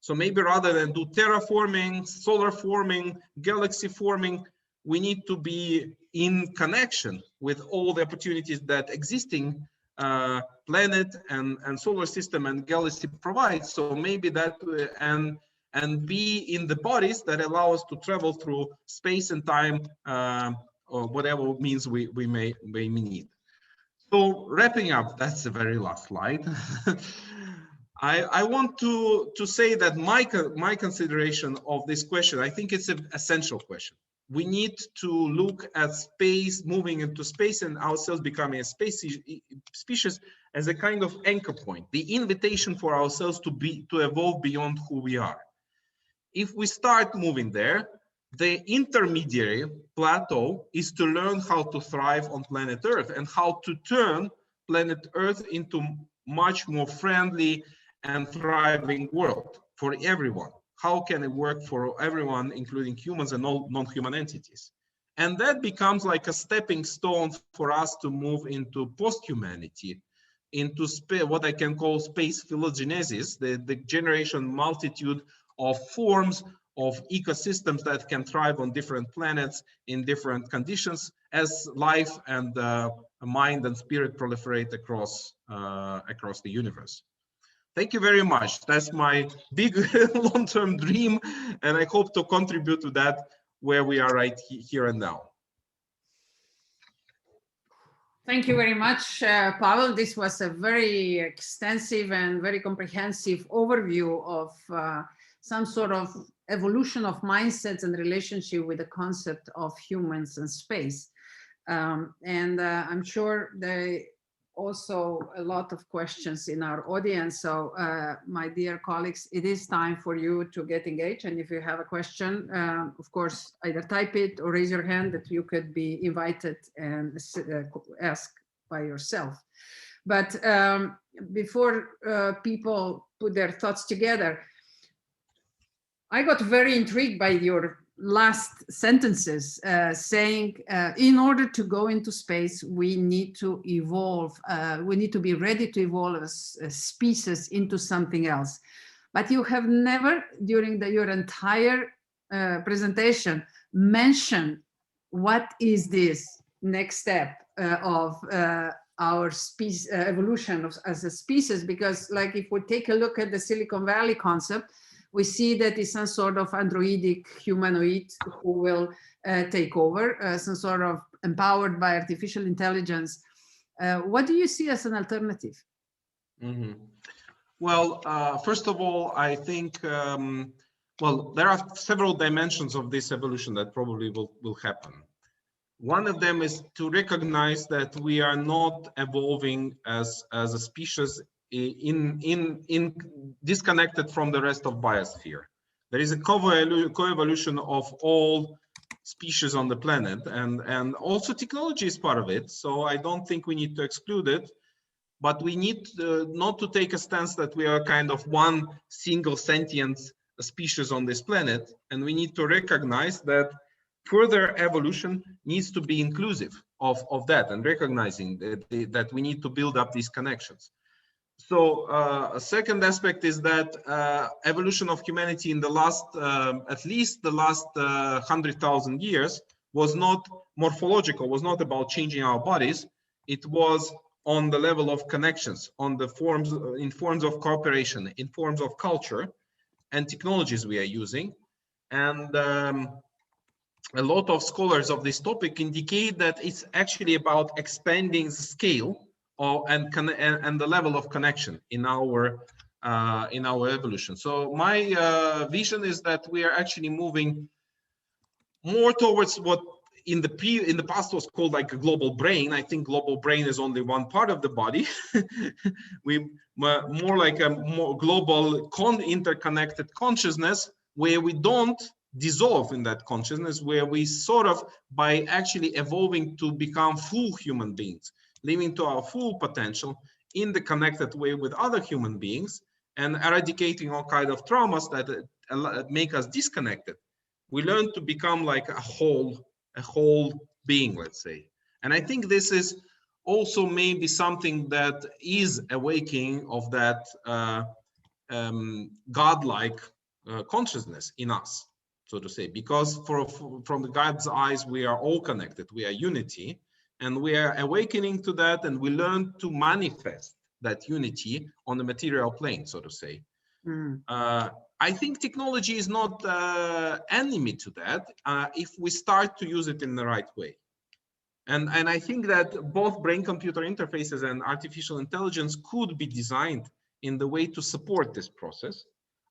So maybe rather than do terraforming, solar forming, galaxy forming, we need to be in connection with all the opportunities that existing planet and solar system and galaxy provide. So maybe that and be in the bodies that allow us to travel through space and time or whatever means we may need. So wrapping up, that's the very last slide. I want to say that my consideration of this question, I think it's an essential question. We need to look at space, moving into space, and ourselves becoming a species as a kind of anchor point, the invitation for ourselves to evolve beyond who we are. If we start moving there, the intermediary plateau is to learn how to thrive on planet Earth and how to turn planet Earth into much more friendly and thriving world for everyone. How can it work for everyone, including humans and all non-human entities? And that becomes like a stepping stone for us to move into post-humanity, into what I can call space phylogenesis, the generation multitude of forms of ecosystems that can thrive on different planets in different conditions as life and mind and spirit proliferate across the universe. Thank you very much. That's my big long-term dream, and I hope to contribute to that where we are right here and now. Thank you very much, Pavel. This was a very extensive and very comprehensive overview of some sort of evolution of mindsets and relationship with the concept of humans and space. I'm sure there also a lot of questions in our audience. So my dear colleagues, it is time for you to get engaged. And if you have a question, of course, either type it or raise your hand that you could be invited and ask by yourself. But before people put their thoughts together, I got very intrigued by your last sentences saying in order to go into space, we need to evolve. We need to be ready to evolve as a species into something else. But you have never, during your entire presentation, mentioned what is this next step of our species evolution as a species, because like if we take a look at the Silicon Valley concept, we see that it's some sort of androidic humanoid who will take over, some sort of empowered by artificial intelligence. What do you see as an alternative? Mm-hmm. Well, first of all, I think, well, there are several dimensions of this evolution that probably will happen. One of them is to recognize that we are not evolving as a species in disconnected from the rest of biosphere. There is a co-evolution of all species on the planet, and also technology is part of it. So I don't think we need to exclude it, but we need not to take a stance that we are kind of one single sentient species on this planet, and we need to recognize that further evolution needs to be inclusive of that, and recognizing that we need to build up these connections. So a second aspect is that evolution of humanity in the last, at least the last 100,000 years was not morphological, was not about changing our bodies. It was on the level of connections, on the forms, in forms of cooperation, in forms of culture and technologies we are using. And a lot of scholars of this topic indicate that it's actually about expanding the scale and the level of connection in our evolution. So my vision is that we are actually moving more towards what in the past was called like a global brain. I think global brain is only one part of the body. We more like a more global interconnected consciousness where we don't dissolve in that consciousness, where we sort of by actually evolving to become full human beings, living to our full potential in the connected way with other human beings and eradicating all kinds of traumas that make us disconnected. We learn to become like a whole being, let's say. And I think this is also maybe something that is awakening of that godlike consciousness in us, so to say, because from the God's eyes, we are all connected, we are unity, and we are awakening to that, and we learn to manifest that unity on the material plane, so to say. I think technology is not enemy to that if we start to use it in the right way. And I think that both brain-computer interfaces and artificial intelligence could be designed in the way to support this process.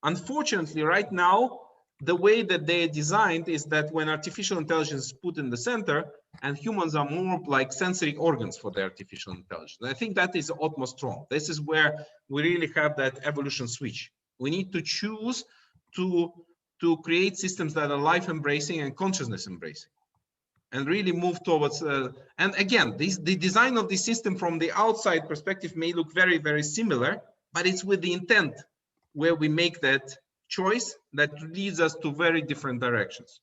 Unfortunately, right now, the way that they are designed is that when artificial intelligence is put in the center, and humans are more like sensory organs for the artificial intelligence. And I think that is utmost wrong. This is where we really have that evolution switch. We need to choose to create systems that are life embracing and consciousness embracing, and really move towards, and again, the design of the system from the outside perspective may look very, very similar, but it's with the intent where we make that choice that leads us to very different directions.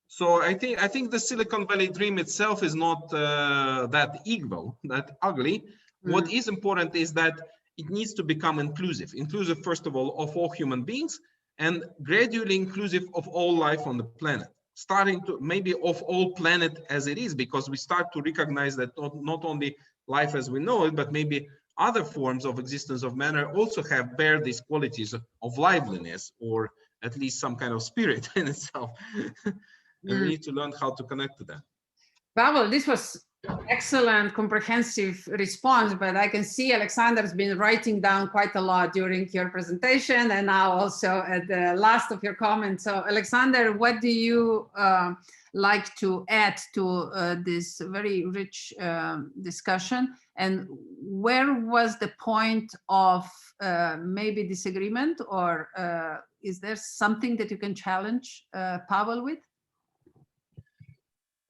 So I think the Silicon Valley dream itself is not that evil, that ugly. What is important is that it needs to become inclusive. Inclusive, first of all, of all human beings, and gradually inclusive of all life on the planet. Starting to maybe of all planet as it is, because we start to recognize that not only life as we know it, but maybe other forms of existence of matter also bear these qualities of liveliness, or at least some kind of spirit in itself. And we need to learn how to connect to that. Pavel, this was excellent, comprehensive response, but I can see Alexander's been writing down quite a lot during your presentation and now also at the last of your comments. So Alexander, what do you like to add to this very rich discussion? And where was the point of maybe disagreement, or is there something that you can challenge Pavel with?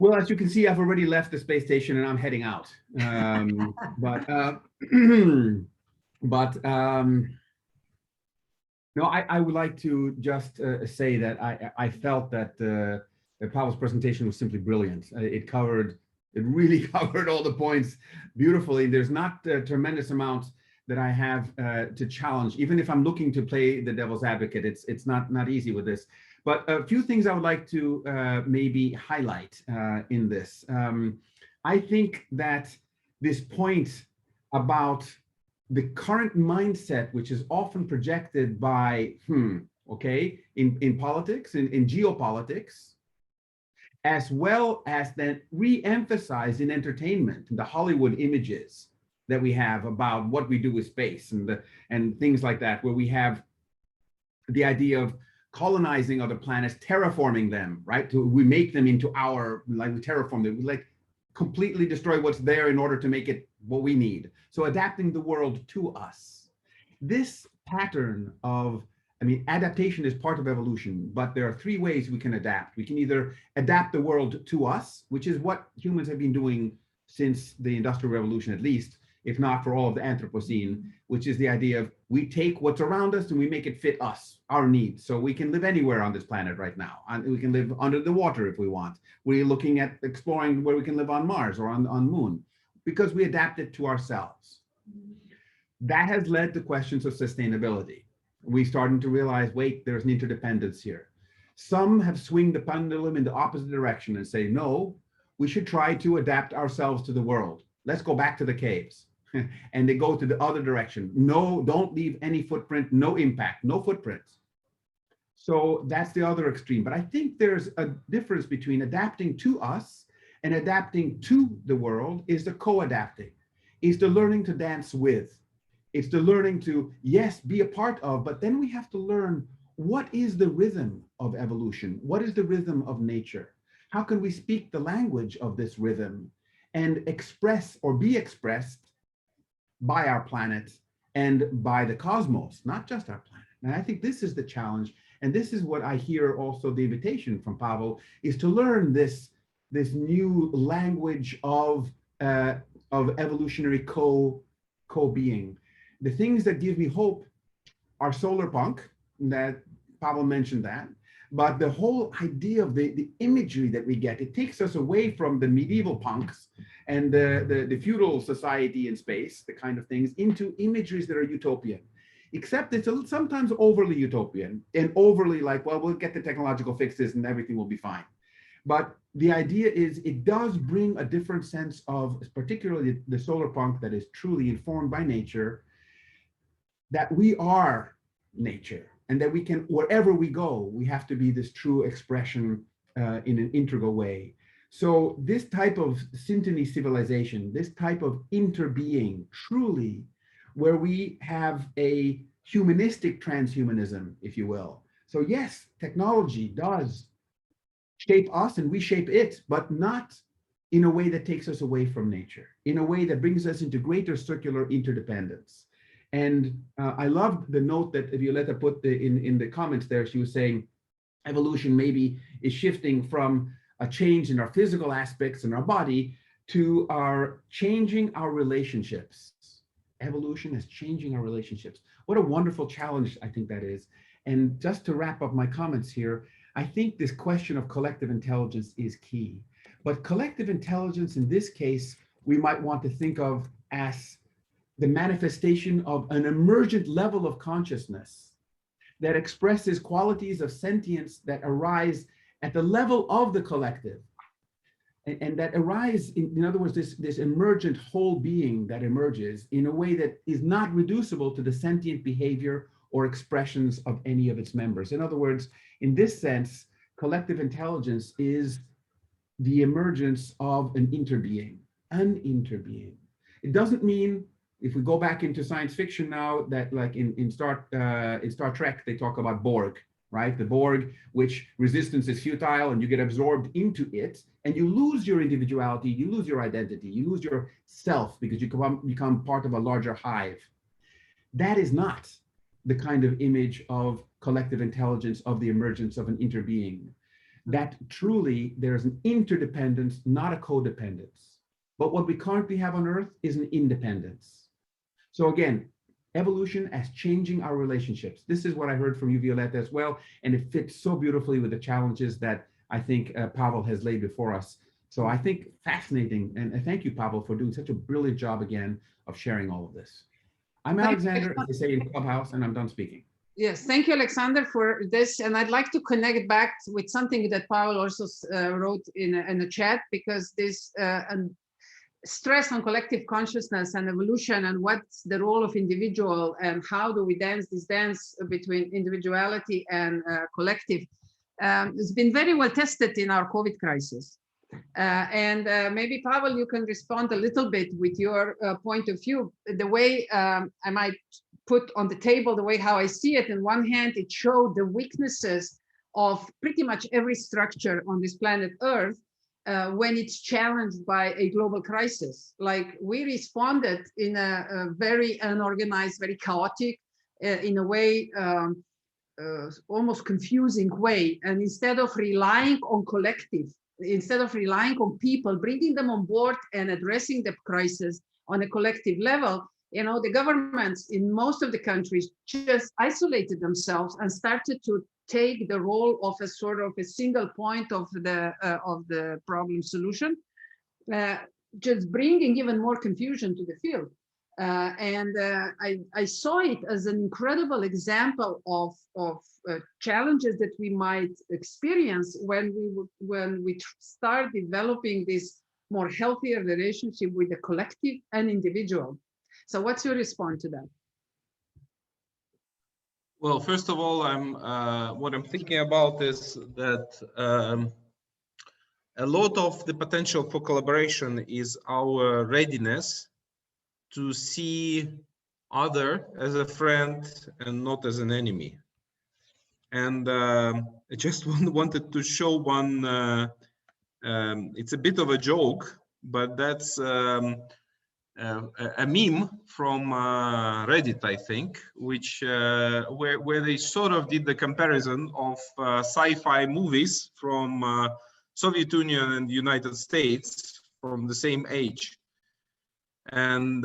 Well, as you can see, I've already left the space station and I'm heading out. No, I would like to just say that I felt that Pavel's presentation was simply brilliant. It really covered all the points beautifully. There's not a tremendous amount that I have to challenge. Even if I'm looking to play the devil's advocate, it's not easy with this. But a few things I would like to maybe highlight in this. I think that this point about the current mindset, which is often projected by, in politics, in geopolitics, as well as then re-emphasized in entertainment, the Hollywood images that we have about what we do with space and things like that, where we have the idea of colonizing other planets, terraforming them, right? We make them into our, like we terraform them, we like completely destroy what's there in order to make it what we need. So adapting the world to us. This pattern of, adaptation is part of evolution, but there are three ways we can adapt. We can either adapt the world to us, which is what humans have been doing since the Industrial Revolution at least, if not for all of the Anthropocene, which is the idea of we take what's around us and we make it fit us, our needs. So we can live anywhere on this planet right now. And we can live under the water if we want. We're looking at exploring where we can live on Mars or on Moon, because we adapt it to ourselves. That has led to questions of sustainability. We're starting to realize, wait, there's an interdependence here. Some have swung the pendulum in the opposite direction and say, no, we should try to adapt ourselves to the world. Let's go back to the caves. And they go to the other direction. No, don't leave any footprint, no impact, no footprints. So that's the other extreme. But I think there's a difference between adapting to us and adapting to the world is the co-adapting, is the learning to dance with. It's the learning to, yes, be a part of, but then we have to learn what is the rhythm of evolution? What is the rhythm of nature? How can we speak the language of this rhythm and express or be expressed by our planet and by the cosmos, not just our planet. And I think this is the challenge. And this is what I hear also the invitation from Pavel is to learn this new language of evolutionary co-being. The things that give me hope are solar punk, that Pavel mentioned that, but the whole idea of the imagery that we get, it takes us away from the medieval punks and the feudal society in space, the kind of things, into imageries that are utopian. Except it's sometimes overly utopian and overly like, well, we'll get the technological fixes and everything will be fine. But the idea is it does bring a different sense of, particularly the solar punk that is truly informed by nature, that we are nature and that we can, wherever we go, we have to be this true expression in an integral way. So this type of syntony civilization, this type of interbeing, truly, where we have a humanistic transhumanism, if you will. So yes, technology does shape us and we shape it, but not in a way that takes us away from nature, in a way that brings us into greater circular interdependence. And I loved the note that Violetta put in the comments there. She was saying evolution maybe is shifting from a change in our physical aspects in our body to our changing our relationships. Evolution is changing our relationships. What a wonderful challenge I think that is. And just to wrap up my comments here, I think this question of collective intelligence is key. But collective intelligence in this case, we might want to think of as the manifestation of an emergent level of consciousness that expresses qualities of sentience that arise at the level of the collective. And that arise, in other words, this emergent whole being that emerges in a way that is not reducible to the sentient behavior or expressions of any of its members. In other words, in this sense, collective intelligence is the emergence of an interbeing. It doesn't mean, if we go back into science fiction now, that like in Star Trek, they talk about Borg, right? The Borg, which resistance is futile and you get absorbed into it and you lose your individuality, you lose your identity, you lose your self because you become part of a larger hive. That is not the kind of image of collective intelligence, of the emergence of an interbeing. That truly there's an interdependence, not a codependence. But what we currently have on Earth is an independence. So again, evolution as changing our relationships. This is what I heard from you, Violetta, as well, and it fits so beautifully with the challenges that I think Pavel has laid before us. So I think fascinating, and thank you, Pavel, for doing such a brilliant job again of sharing all of this. I'm Alexander, as they say in Clubhouse, and I'm done speaking. Yes, thank you, Alexander, for this. And I'd like to connect back with something that Pavel also wrote in the chat, because this stress on collective consciousness and evolution and what's the role of individual and how do we dance this dance between individuality and collective has been very well tested in our COVID crisis. Maybe Pavel, you can respond a little bit with your point of view. The way I might put on the table, the way how I see it, on one hand, it showed the weaknesses of pretty much every structure on this planet Earth when it's challenged by a global crisis. Like, we responded in a very unorganized, very chaotic, in a way, almost confusing way. And instead of relying on collective, instead of relying on people, bringing them on board and addressing the crisis on a collective level, you know, the governments in most of the countries just isolated themselves and started to take the role of a sort of a single point of the problem solution, just bringing even more confusion to the field. I saw it as an incredible example of challenges that we might experience when we start developing this more healthier relationship with the collective and individual. So what's your response to that? Well, first of all, what I'm thinking about is that a lot of the potential for collaboration is our readiness to see other as a friend and not as an enemy. And I just wanted to show one, it's a bit of a joke, but that's a meme from Reddit, I think, which where they sort of did the comparison of sci-fi movies from Soviet Union and the United States from the same age. And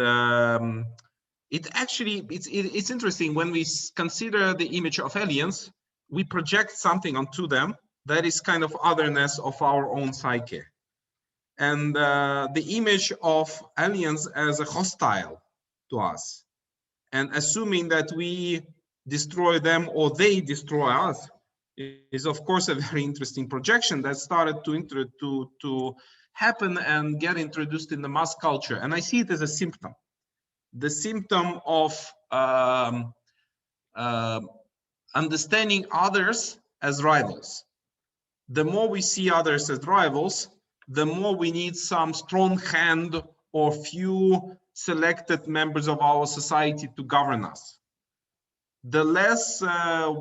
it's interesting when we consider the image of aliens, we project something onto them that is kind of otherness of our own psyche. And the image of aliens as a hostile to us, and assuming that we destroy them or they destroy us, is of course a very interesting projection that started to happen and get introduced in the mass culture. And I see it as a symptom, the symptom of understanding others as rivals. The more we see others as rivals, the more we need some strong hand or few selected members of our society to govern us. The less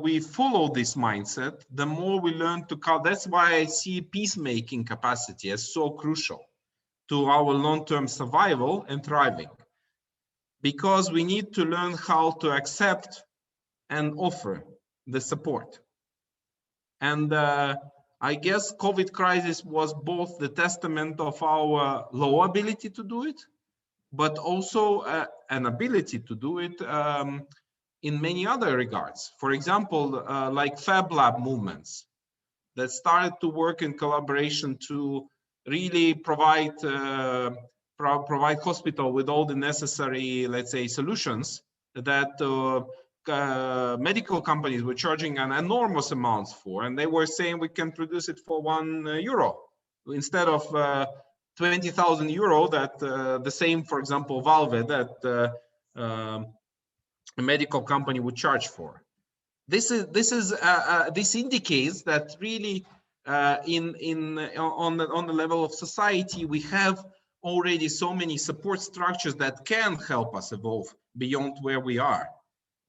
we follow this mindset, the more we learn to cut. That's why I see peacemaking capacity as so crucial to our long-term survival and thriving. Because we need to learn how to accept and offer the support. And I guess COVID crisis was both the testament of our low ability to do it, but also an ability to do it in many other regards. For example, like Fab Lab movements that started to work in collaboration to really provide hospital with all the necessary, let's say, solutions that medical companies were charging an enormous amounts for, and they were saying we can produce it for €1 instead of 20,000 euro that the same, for example, valve that a medical company would charge for. This indicates that really on the level of society we have already so many support structures that can help us evolve beyond where we are,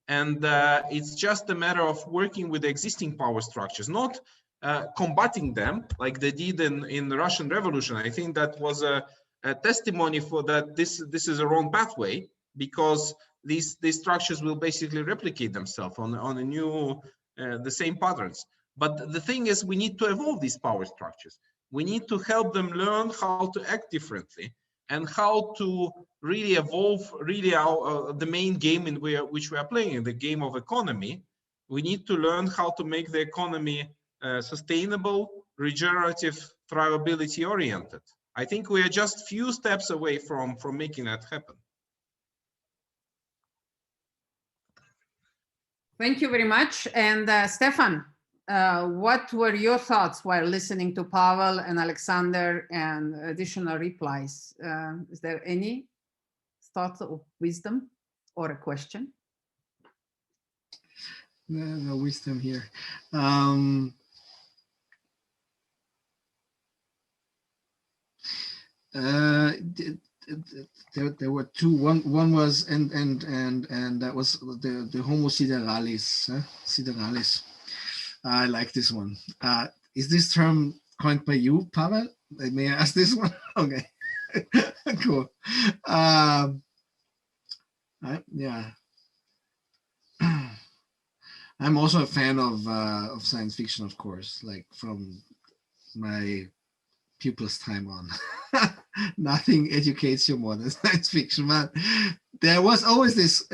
and it's just a matter of working with the existing power structures, not combating them like they did in the Russian Revolution. I think that was a testimony for that this is a wrong pathway, because these structures will basically replicate themselves on a new the same patterns. But the thing is, we need to evolve these power structures. We need to help them learn how to act differently and how to really evolve really the main game in which we are playing, the game of economy. We need to learn how to make the economy sustainable, regenerative, thrivability oriented. I think we are just few steps away from making that happen. Thank you very much. And Stefan, what were your thoughts while listening to Pavel and Alexander and additional replies? Is there any thoughts of wisdom or a question? No wisdom here. There were two. One was and that was the Homo sideralis. Sideralis. I like this one. Is this term coined by you, Pavel? May I ask this one? Okay, cool. Yeah, I'm also a fan of science fiction, of course, like from my pupils' time on. Nothing educates you more than science fiction, but there was always this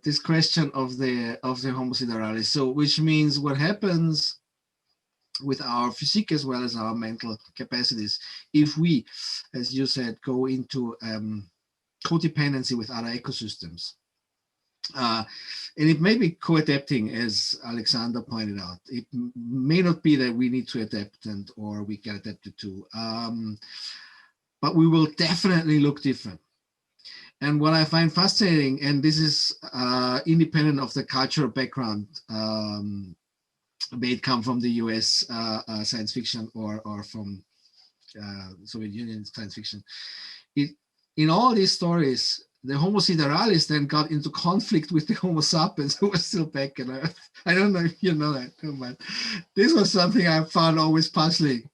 this question of the Homo sideralis. So, which means what happens with our physique as well as our mental capacities if we, as you said, go into codependency with other ecosystems. And it may be co-adapting, as Alexander pointed out. It may not be that we need to adapt or we get adapted to, but we will definitely look different. And what I find fascinating, and this is independent of the cultural background, may it come from the US science fiction or from Soviet Union science fiction, in all these stories, the Homo sideralis then got into conflict with the Homo sapiens who was still back on Earth. I don't know if you know that, but this was something I found always puzzling.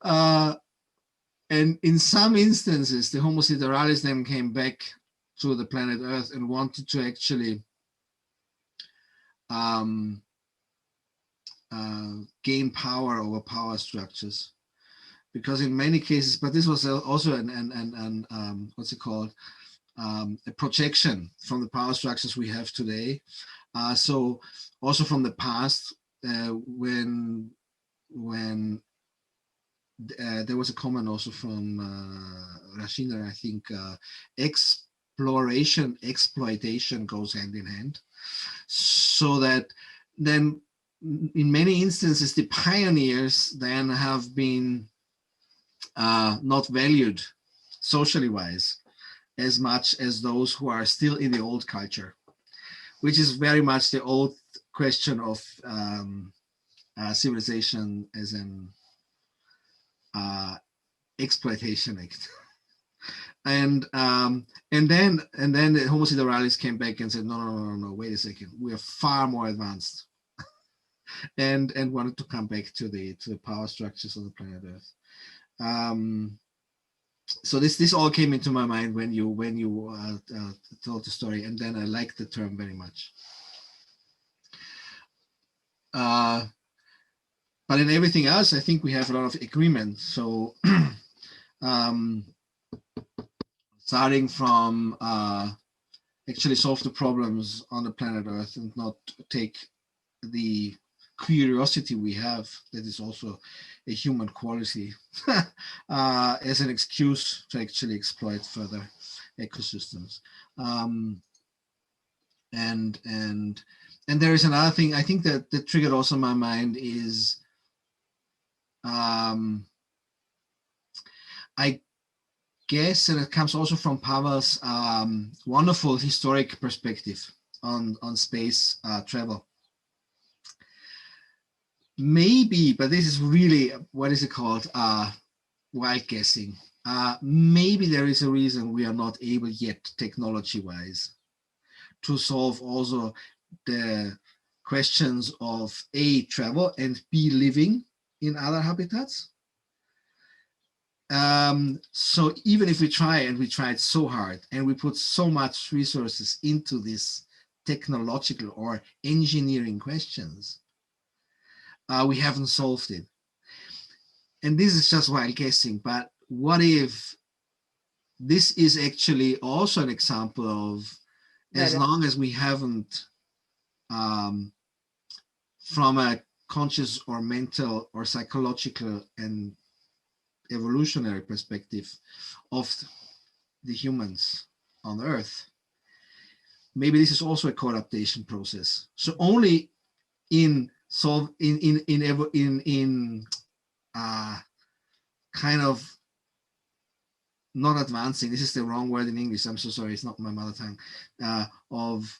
And in some instances, the Homo sideralis then came back to the planet Earth and wanted to actually gain power over power structures. Because in many cases, but this was also an what's it called? A projection from the power structures we have today. So also from the past, when there was a comment also from Rashina, I think, exploitation goes hand in hand. So that then in many instances, the pioneers then have been not valued socially wise as much as those who are still in the old culture, which is very much the old question of civilization as an exploitation act. And then the Homo sideralis came back and said, no, wait a second, we are far more advanced, and wanted to come back to the power structures on the planet Earth. So this all came into my mind when you told the story, and then I liked the term very much. But in everything else, I think we have a lot of agreement. So starting from actually solve the problems on the planet Earth and not take the curiosity we have, that is also a human quality, as an excuse to actually exploit further ecosystems. And there is another thing I think that triggered also my mind is I guess, and it comes also from Pavel's wonderful historic perspective on space travel. Maybe, but this is really, what is it called? Wild guessing. Maybe there is a reason we are not able yet, technology-wise, to solve also the questions of A, travel, and B, living in other habitats. So even if we try, and we tried so hard, and we put so much resources into this technological or engineering questions, we haven't solved it. And this is just wild guessing, but what if this is actually also an example of, as long as we haven't, from a conscious or mental or psychological and evolutionary perspective of the humans on Earth, maybe this is also a co-adaptation process. So only in kind of not advancing, this is the wrong word in English, I'm so sorry, it's not my mother tongue, of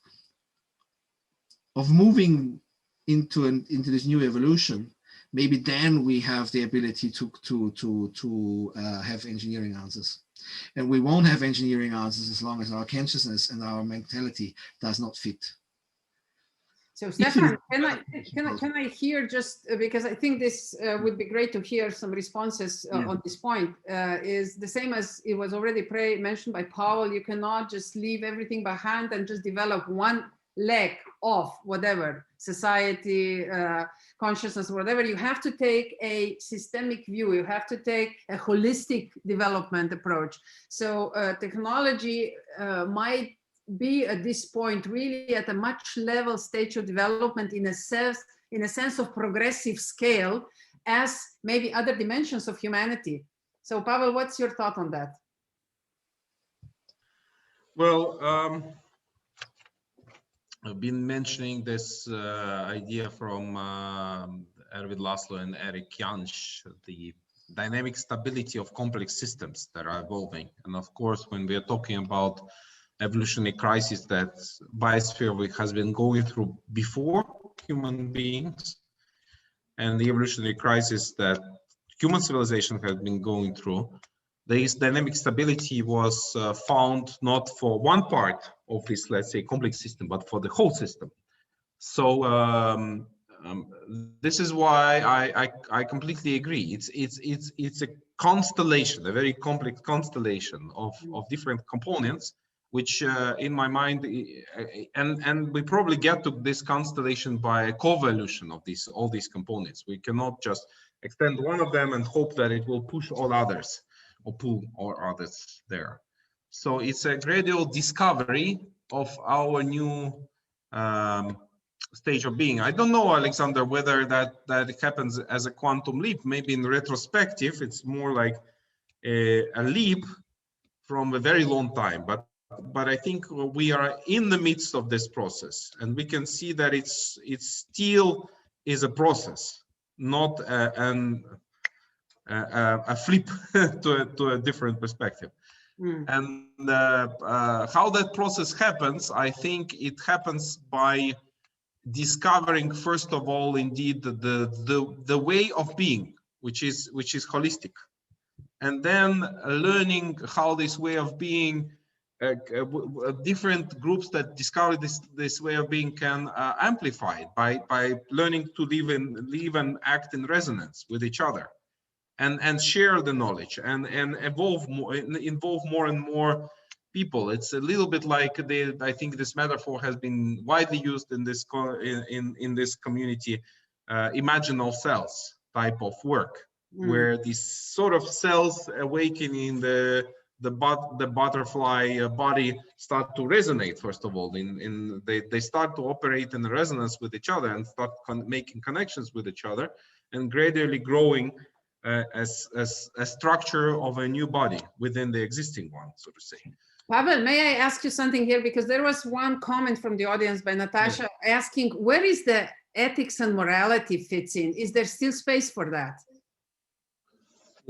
moving into this new evolution, maybe then we have the ability to have engineering answers. And we won't have engineering answers as long as our consciousness and our mentality does not fit. So Stefan, can I hear, just because I think this would be great to hear some responses on this point, is the same as it was already mentioned by Pavel. You cannot just leave everything behind and just develop one leg of whatever, society, consciousness, whatever. You have to take a systemic view. You have to take a holistic development approach. So technology might be at this point really at a much level stage of development in a sense of progressive scale as maybe other dimensions of humanity. So Pavel, what's your thought on that? Well, I've been mentioning this idea from Arvid Laszlo and Eric Jansch, the dynamic stability of complex systems that are evolving. And of course, when we are talking about evolutionary crisis that biosphere has been going through before human beings, and the evolutionary crisis that human civilization has been going through, this dynamic stability was found not for one part of this, let's say, complex system, but for the whole system. So this is why I completely agree. It's a constellation, a very complex constellation of different components, which in my mind, and we probably get to this constellation by a co-evolution of all these components. We cannot just extend one of them and hope that it will push all others or pull all others there. So it's a gradual discovery of our new stage of being. I don't know, Alexander, whether that happens as a quantum leap. Maybe in retrospective, it's more like a leap from a very long time. But I think we are in the midst of this process, and we can see that it still is a process, not a flip to a different perspective. And how that process happens, I think it happens by discovering, first of all, indeed, the way of being, which is holistic. and then learning how this way of being, different groups that discover this way of being can amplify it by learning to live and act in resonance with each other, and share the knowledge and involve more and more people. It's a little bit like I think this metaphor has been widely used in this in this community, imaginal cells type of work, where these sort of cells awakening the butterfly body start to resonate. First of all, they start to operate in resonance with each other and start making connections with each other, and gradually growing as a structure of a new body within the existing one, so to say. Pavel, may I ask you something here? Because there was one comment from the audience by Natasha asking, where is the ethics and morality fits in? Is there still space for that?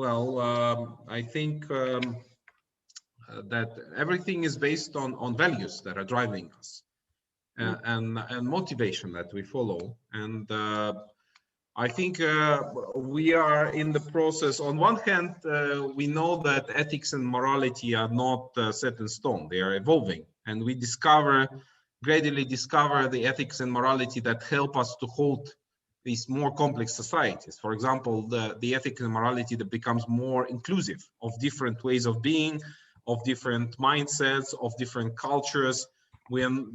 Well, I think that everything is based on values that are driving us, and motivation that we follow. And I think we are in the process. On one hand, we know that ethics and morality are not set in stone. They are evolving, and we gradually discover the ethics and morality that help us to hold these more complex societies. For example, the ethics and morality that becomes more inclusive of different ways of being, of different mindsets, of different cultures,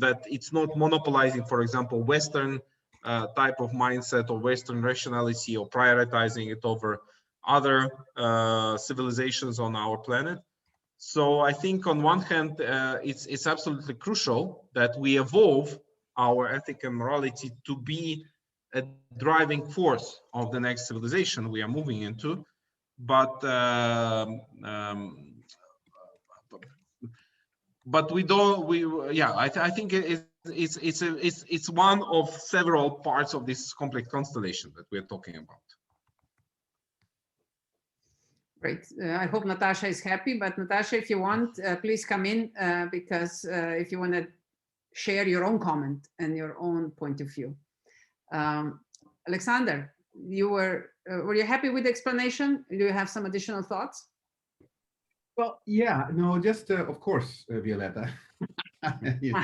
that it's not monopolizing, for example, Western type of mindset or Western rationality, or prioritizing it over other civilizations on our planet. So I think on one hand, it's absolutely crucial that we evolve our ethic and morality to be a driving force of the next civilization we are moving into. But we don't. Yeah, I think it's one of several parts of this complex constellation that we're talking about. Great. I hope Natasha is happy, but Natasha, if you want, please come in, because if you want to share your own comment and your own point of view. Alexander, were you happy with the explanation? Do you have some additional thoughts? Well, yeah, no, just of course, Violetta. you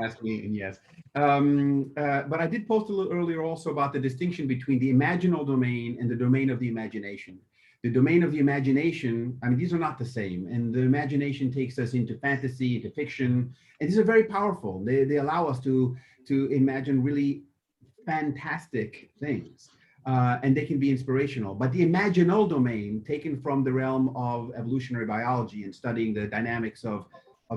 asked me, and yes. But I did post a little earlier also about the distinction between the imaginal domain and the domain of the imagination. The domain of the imagination, I mean, these are not the same. And the imagination takes us into fantasy, into fiction, and these are very powerful. They allow us to imagine really fantastic things. And they can be inspirational. But the imaginal domain, taken from the realm of evolutionary biology and studying the dynamics of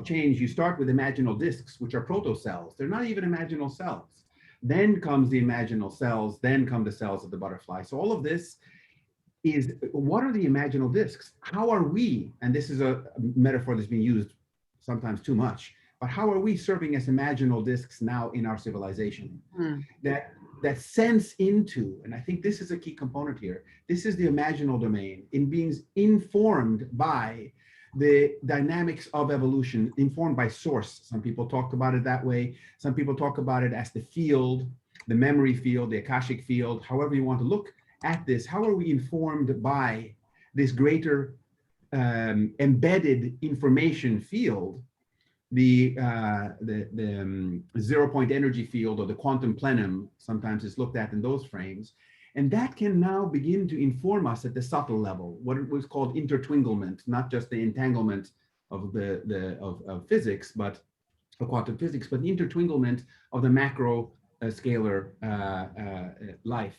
change, you start with imaginal discs, which are protocells. They're not even imaginal cells. Then comes the imaginal cells, then come the cells of the butterfly. So all of this is, what are the imaginal discs? How are we, and this is a metaphor that's been used sometimes too much, but how are we serving as imaginal discs now in our civilization? That sense into, and I think this is a key component here, this is the imaginal domain, in being informed by the dynamics of evolution, informed by source. Some people talk about it that way. Some people talk about it as the field, the memory field, the Akashic field, however you want to look at this. How are we informed by this greater embedded information field, the zero-point energy field, or the quantum plenum, sometimes it's looked at in those frames. And that can now begin to inform us at the subtle level, what was called intertwinglement, not just the entanglement of of physics, but of quantum physics, but the intertwinglement of the macro scalar life.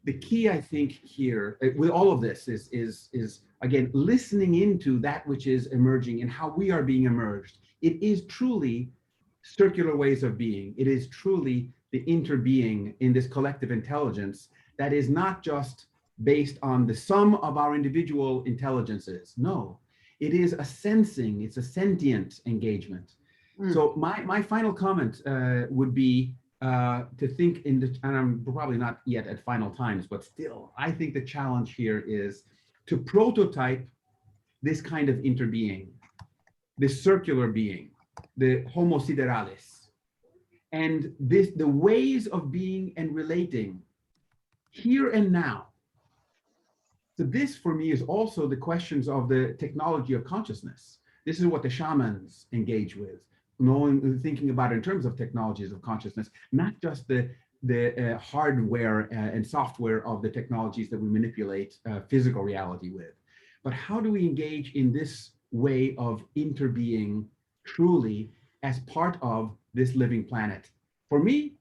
The key, I think, here with all of this is again listening into that which is emerging and how we are being emerged. It is truly circular ways of being. It is truly the interbeing in this collective intelligence that is not just based on the sum of our individual intelligences. No, it is a sensing, it's a sentient engagement. So my final comment would be to think in the, and I'm probably not yet at final times, but still, I think the challenge here is to prototype this kind of interbeing, this circular being, the Homo sideralis, and the ways of being and relating here and now So this for me is also the questions of the technology of consciousness. This is what the shamans engage with, knowing, thinking about in terms of technologies of consciousness, not just the hardware and software of the technologies that we manipulate physical reality with, but how do we engage in this way of interbeing truly as part of this living planet? For me,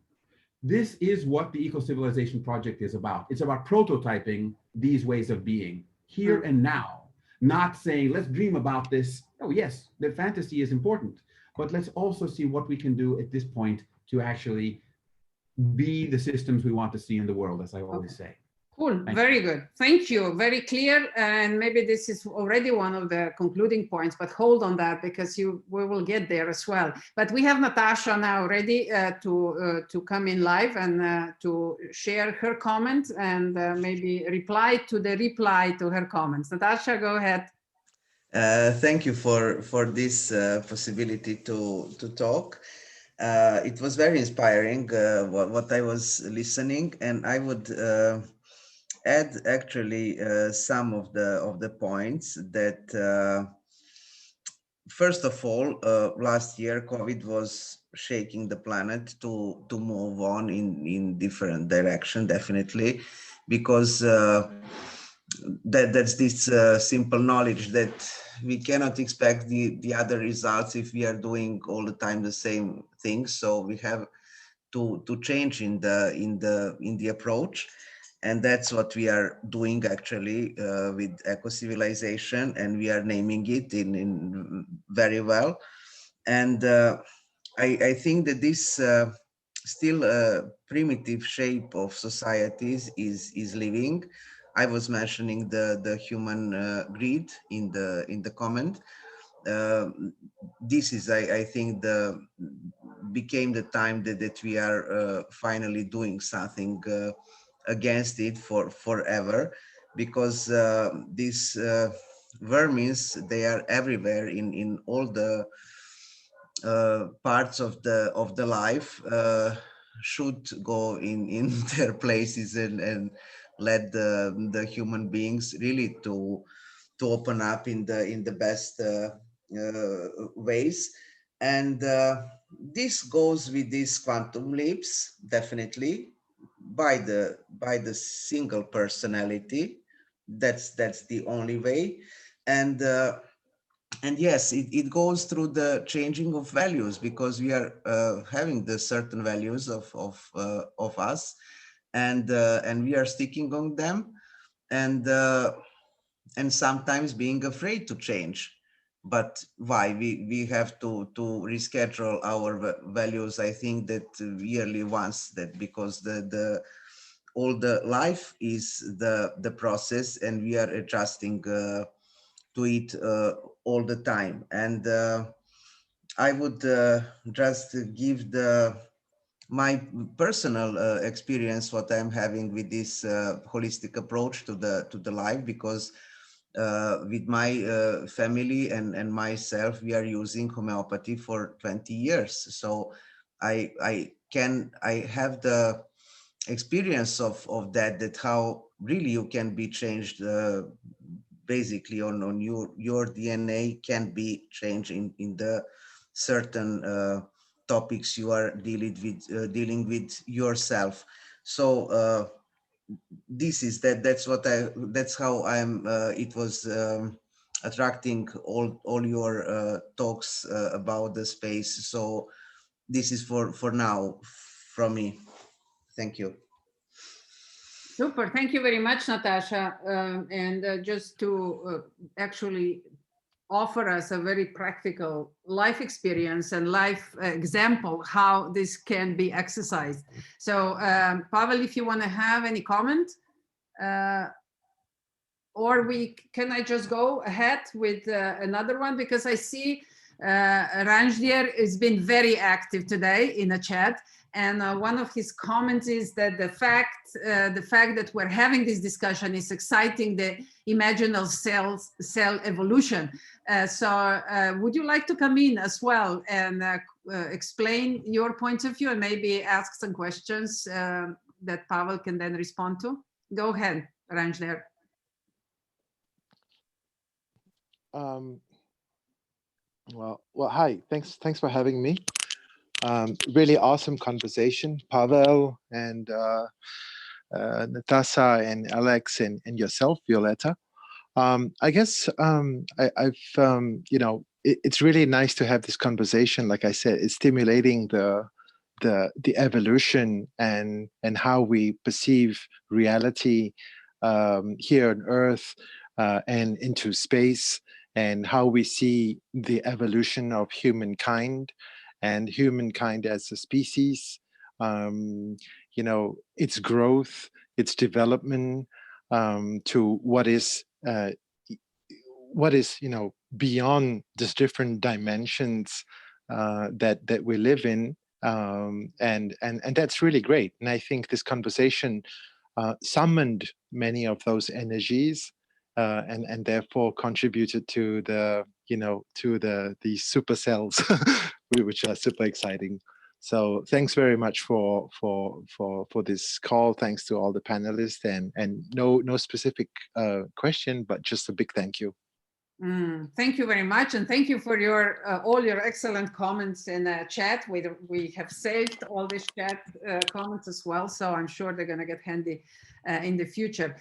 this is what the Eco-Civilization project is about. It's about prototyping these ways of being here and now, not saying, let's dream about this. Oh yes, the fantasy is important, but let's also see what we can do at this point to actually be the systems we want to see in the world, as I always say. Cool, very good. Thank you, very clear. And maybe this is already one of the concluding points, but hold on that because we will get there as well. But we have Natasha now ready to come in live and to share her comment and maybe reply to her comments. Natasha, go ahead. Thank you for this possibility to talk. It was very inspiring what I was listening, and I would add actually some of the points that first of all, last year COVID was shaking the planet to move on in different direction, definitely, because that's this simple knowledge that we cannot expect the other results if we are doing all the time the same things. So we have to change in the approach. And that's what we are doing actually with Ecocivilisation, and we are naming it in very well. And I think that this still primitive shape of societies is living. I was mentioning the human greed in the comment. This is, I think, became the time that we are finally doing something against it forever, because these vermins, they are everywhere in all the parts of the life. Should go in their places and let the human beings really to open up in the best ways. And this goes with these quantum leaps, definitely, by the single personality. That's the only way. And yes, it goes through the changing of values, because we are having the certain values of us, and we are sticking on them, and sometimes being afraid to change. But why? We have to reschedule our values, I think, that yearly once, that because all the life is the process, and we are adjusting to it all the time. And I would just give my personal experience, what I'm having with this holistic approach to the life, because with my family and myself, we are using homeopathy for 20 years. So I have the experience of that how really you can be changed, basically on your DNA can be changed in the certain topics you are dealing with yourself. So this is that's how I'm it was attracting all your talks about the space. So this is for now from me. Thank you. Super, thank you very much, Natasha. And just to actually offer us a very practical life experience and life example how this can be exercised. So Pavel, if you want to have any comment, or can I just go ahead with another one, because I see Ranjdir has been very active today in the chat. And one of his comments is that the fact that we're having this discussion is exciting the imaginal cell evolution. So would you like to come in as well and explain your point of view and maybe ask some questions that Pavel can then respond to? Go ahead, Ranjdir. Well, hi. Thanks for having me. Really awesome conversation, Pavel and Natasha and Alex and yourself, Violetta. I guess it's really nice to have this conversation. Like I said, it's stimulating the evolution and how we perceive reality here on Earth and into space, and how we see the evolution of humankind and humankind as a species. Its growth, its development to what is beyond these different dimensions that we live in, and that's really great. And I think this conversation summoned many of those energies, and therefore contributed to the supercells, which are super exciting. So thanks very much for this call. Thanks to all the panelists, and no specific question, but just a big thank you. Thank you very much, and thank you for your all your excellent comments in the chat. We have saved all these chat comments as well, so I'm sure they're going to get handy in the future.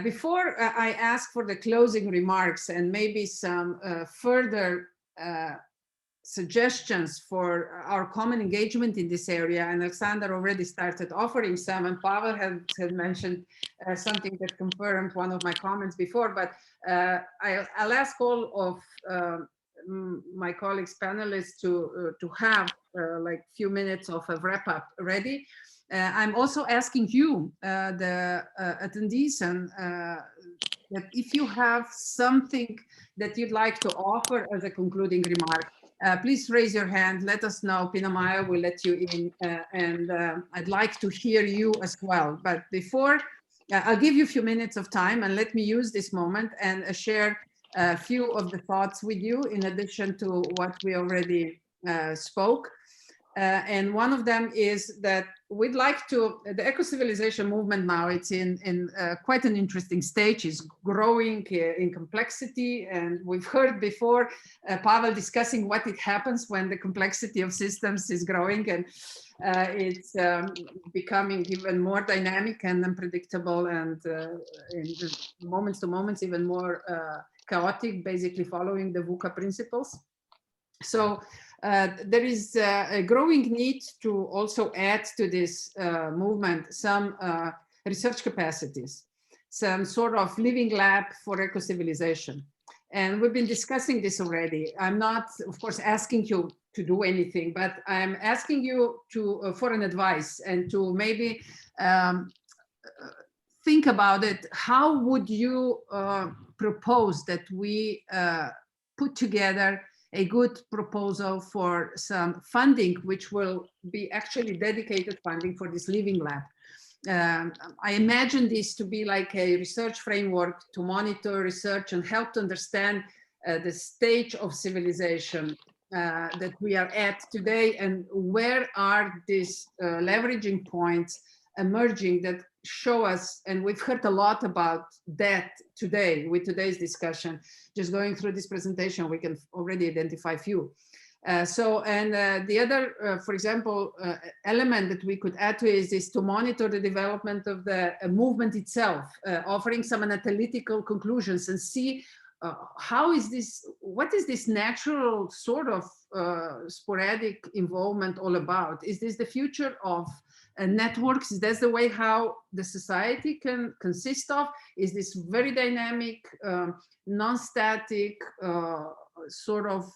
Before I ask for the closing remarks and maybe some further suggestions for our common engagement in this area, and Alexander already started offering some, and Pavel had mentioned something that confirmed one of my comments before, but I'll ask all of my colleagues, panelists, to have like few minutes of a wrap up ready. I'm also asking you, the attendees, and that if you have something that you'd like to offer as a concluding remark, please raise your hand. Let us know. Pina Maya will let you in, and I'd like to hear you as well. But before, I'll give you a few minutes of time, and let me use this moment and share a few of the thoughts with you in addition to what we already spoke. And one of them is that we'd like to, the eco-civilization movement now, it's in quite an interesting stage. It's growing in complexity, and we've heard before Pavel discussing what it happens when the complexity of systems is growing, and it's becoming even more dynamic and unpredictable, and in moments to moments even more chaotic, basically following the VUCA principles. So there is a growing need to also add to this movement some research capacities, some sort of living lab for eco-civilization. And we've been discussing this already. I'm not, of course, asking you to do anything, but I'm asking you to for an advice and to maybe think about it. How would you propose that we put together a good proposal for some funding, which will be actually dedicated funding for this living lab? I imagine this to be like a research framework to monitor research and help to understand the stage of civilization that we are at today, and where are these leveraging points emerging that show us, and we've heard a lot about that today with today's discussion. Just going through this presentation, we can already identify a few. The other, for example, element that we could add to is to monitor the development of the movement itself, offering some analytical conclusions and see how is this, what is this natural sort of sporadic involvement all about? Is this the future of networks? Is that the way how the society can consist of? Is this very dynamic, non-static sort of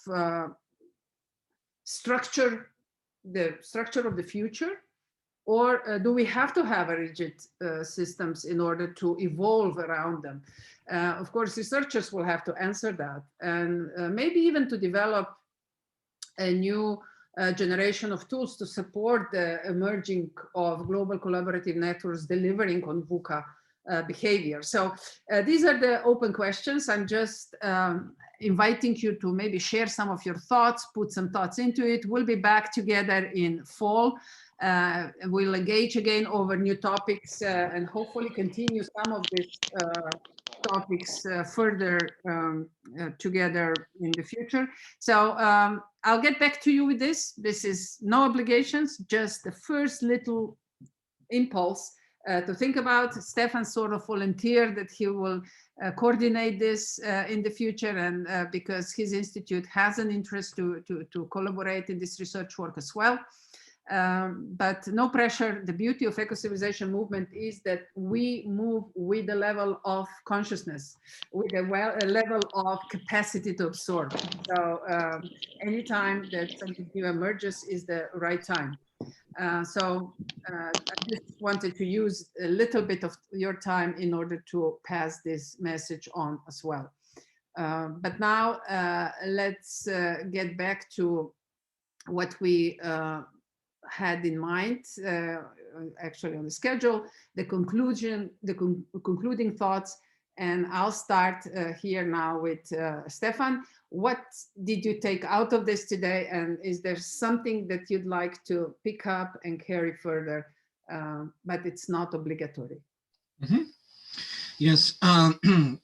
structure, the structure of the future? Or do we have to have a rigid systems in order to evolve around them? Of course, researchers will have to answer that, and maybe even to develop a new generation of tools to support the emerging of global collaborative networks delivering on VUCA behavior. So these are the open questions. I'm just inviting you to maybe share some of your thoughts, put some thoughts into it. We'll be back together in fall. We'll engage again over new topics and hopefully continue some of this topics further together in the future. So I'll get back to you with this. This is no obligations, just the first little impulse to think about. Stefan sort of volunteered that he will coordinate this in the future, and because his institute has an interest to collaborate in this research work as well. But no pressure. The beauty of eco-civilization movement is that we move with a level of consciousness, with a level of capacity to absorb. So anytime that something new emerges is the right time. So I just wanted to use a little bit of your time in order to pass this message on as well. But now let's get back to what we had in mind, actually on the schedule, the conclusion, the concluding thoughts. And I'll start here now with Stefan. What did you take out of this today? And is there something that you'd like to pick up and carry further, but it's not obligatory? Mm-hmm. Yes,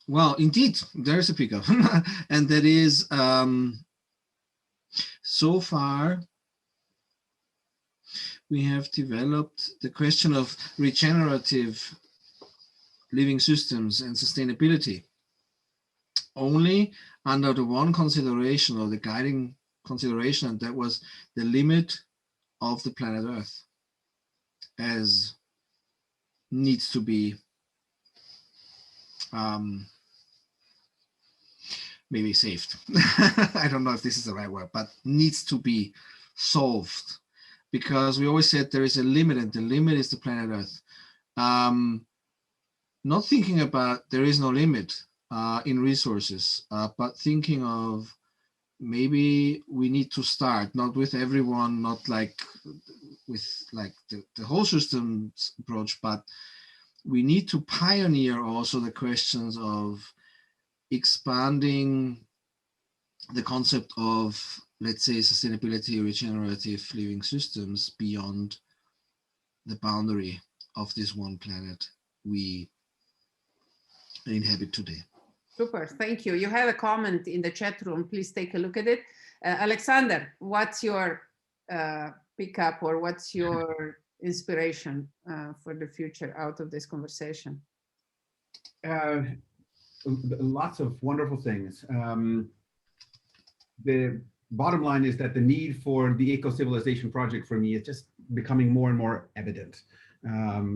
well, indeed, there's a pickup. And that is, so far, we have developed the question of regenerative living systems and sustainability only under the one consideration, or the guiding consideration, and that was the limit of the planet Earth as needs to be maybe saved. I don't know if this is the right word, but needs to be solved, because we always said there is a limit, and the limit is the planet Earth. Not thinking about there is no limit in resources, but thinking of maybe we need to start, not with everyone, not like with like the whole systems approach, but we need to pioneer also the questions of expanding the concept of, let's say, sustainability, regenerative living systems beyond the boundary of this one planet we inhabit today. Super, thank you. You have a comment in the chat room. Please take a look at it. Alexander, what's your pickup, or what's your inspiration for the future out of this conversation? Lots of wonderful things. The bottom line is that the need for the Ecocivilisation project for me is just becoming more and more evident.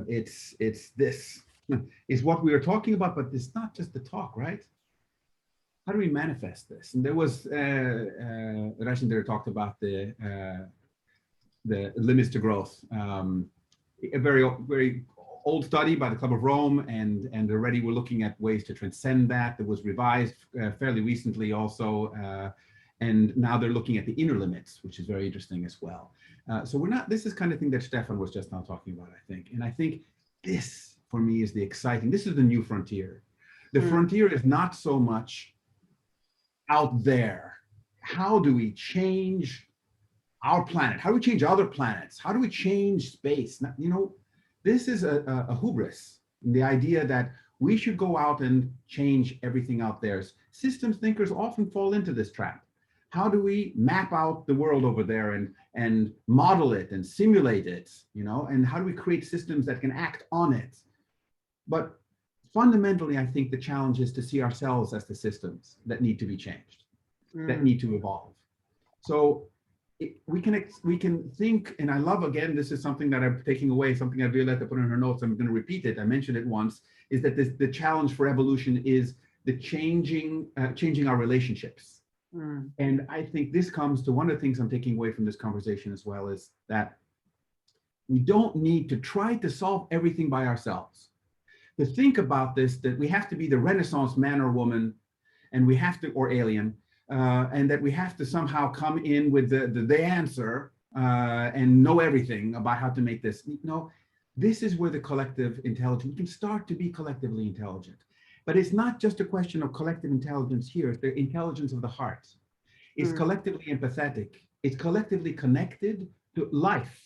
It's this is what we are talking about, but it's not just the talk, right? How do we manifest this? And there was Rajendra talked about the limits to growth, a very old study by the Club of Rome, and already we're looking at ways to transcend that. That was revised fairly recently also, and now they're looking at the inner limits, which is very interesting as well. So we're not, this is kind of thing that Stefan was just now talking about, I think. And I think this, for me, is the exciting, this is the new frontier. The frontier is not so much out there. How do we change our planet? How do we change other planets? How do we change space? Now, you know, this is a hubris, the idea that we should go out and change everything out there. Systems thinkers often fall into this trap. How do we map out the world over there and model it and simulate it, you know, and how do we create systems that can act on it? But fundamentally, I think the challenge is to see ourselves as the systems that need to be changed, that need to evolve. So we can think, and I love, again, this is something that I'm taking away, something that Violetta put in her notes, I'm going to repeat it, I mentioned it once, is that the challenge for evolution is the changing our relationships. And I think this comes to one of the things I'm taking away from this conversation as well, is that we don't need to try to solve everything by ourselves. To think about this, that we have to be the Renaissance man or woman, and we have to, or alien, and that we have to somehow come in with the answer and know everything about how to make this. No, this is where the collective intelligence, we can start to be collectively intelligent. But it's not just a question of collective intelligence here, it's the intelligence of the heart. It's collectively empathetic. It's collectively connected to life.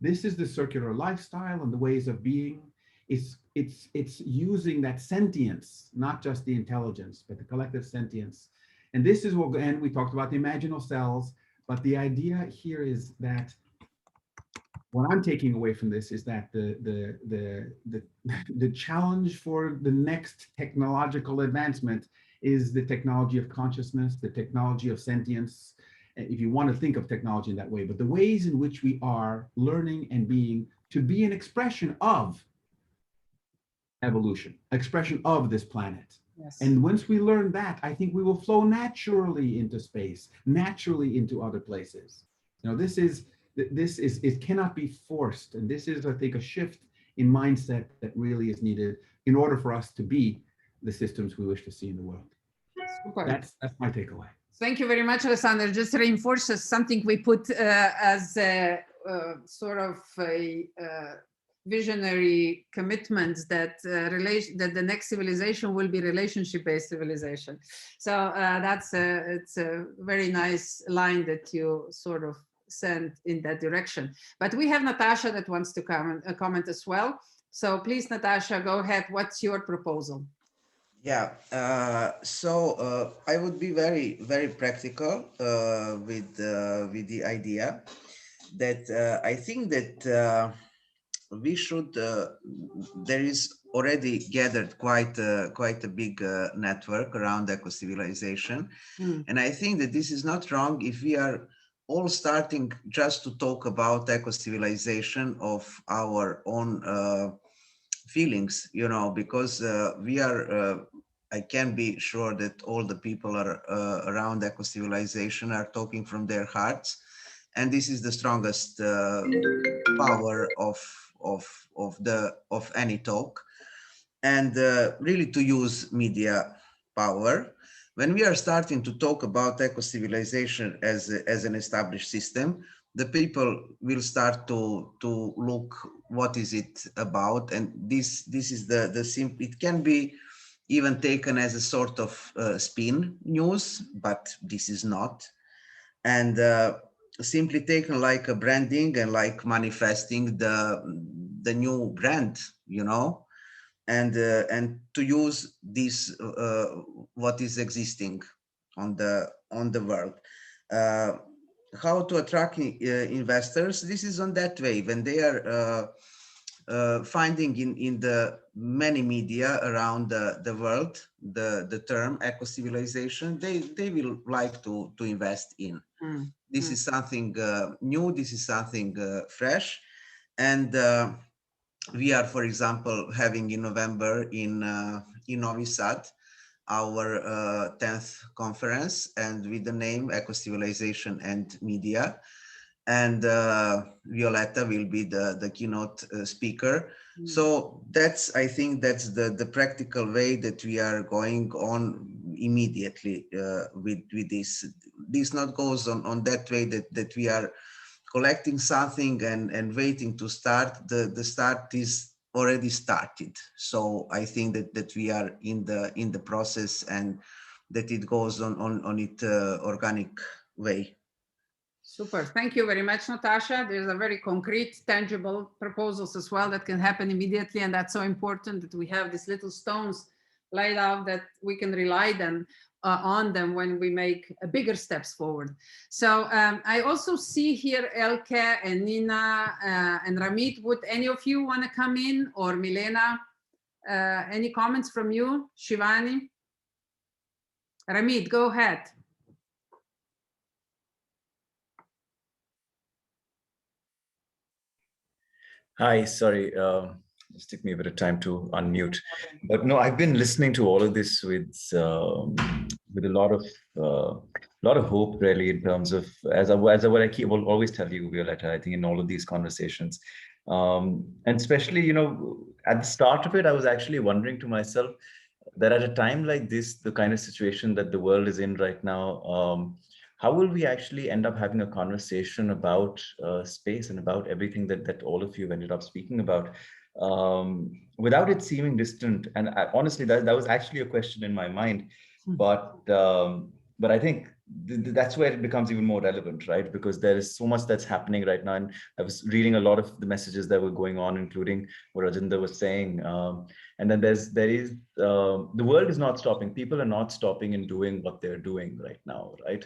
This is the circular lifestyle and the ways of being. It's it's using that sentience, not just the intelligence, but the collective sentience. And this is what, and we talked about the imaginal cells, but the idea here is that what I'm taking away from this is that the challenge for the next technological advancement is the technology of consciousness, the technology of sentience, if you want to think of technology in that way, but the ways in which we are learning and being to be an expression of evolution, expression of this planet. Yes. And once we learn that, I think we will flow naturally into space, naturally into other places. You know, this is, it cannot be forced. And this is, I think, a shift in mindset that really is needed in order for us to be the systems we wish to see in the world. Super. That's my takeaway. Thank you very much, Alessandro. Just reinforces something we put as a sort of a visionary commitment that that the next civilization will be relationship-based civilization. So it's a very nice line that you sort of sent in that direction. But we have Natasha that wants to comment as well. So please, Natasha, go ahead. What's your proposal? Yeah, so I would be very, very practical with the idea that I think that we should. There is already gathered quite a big network around eco-civilization, and I think that this is not wrong if we are all starting just to talk about eco-civilization of our own feelings, you know, because we are. I can be sure that all the people are around eco-civilization are talking from their hearts, and this is the strongest power of any talk, and really to use media power. When we are starting to talk about eco-civilization as an established system, the people will start to look what is it about, and this is the simple. It can be even taken as a sort of spin news, but this is not, and simply taken like a branding and like manifesting the new brand, you know, and to use this what is existing on the world. How to attract investors? This is on that way when they are finding in the many media around the world the term eco-civilization, they will like to invest in. This is something new, this is something fresh, and we are, for example, having in November in Novi Sad our 10th conference, and with the name Eco-Civilization and Media. And Violetta will be the keynote speaker. So that's, I think that's the practical way that we are going on immediately with this. This not goes on that way that we are collecting something and waiting to start. The start is already started. So I think that we are in the process, and that it goes on it organic way. Super. Thank you very much, Natasha. There's a very concrete, tangible proposals as well that can happen immediately. And that's so important that we have these little stones laid out that we can rely on them when we make bigger steps forward. So I also see here Elke and Nina and Ramit. Would any of you want to come in, or Milena? Any comments from you, Shivani? Ramit, go ahead. Hi, sorry, it took me a bit of time to unmute, but no, I've been listening to all of this with a lot of hope, really, in terms of as what I will always tell you, Violetta, I think in all of these conversations, and especially, you know, at the start of it, I was actually wondering to myself that at a time like this, the kind of situation that the world is in right now, how will we actually end up having a conversation about space and about everything that all of you ended up speaking about, without it seeming distant? And honestly, that was actually a question in my mind. But I think that's where it becomes even more relevant, right? Because there is so much that's happening right now. And I was reading a lot of the messages that were going on, including what Rajendra was saying. And then the world is not stopping. People are not stopping in doing what they're doing right now, right?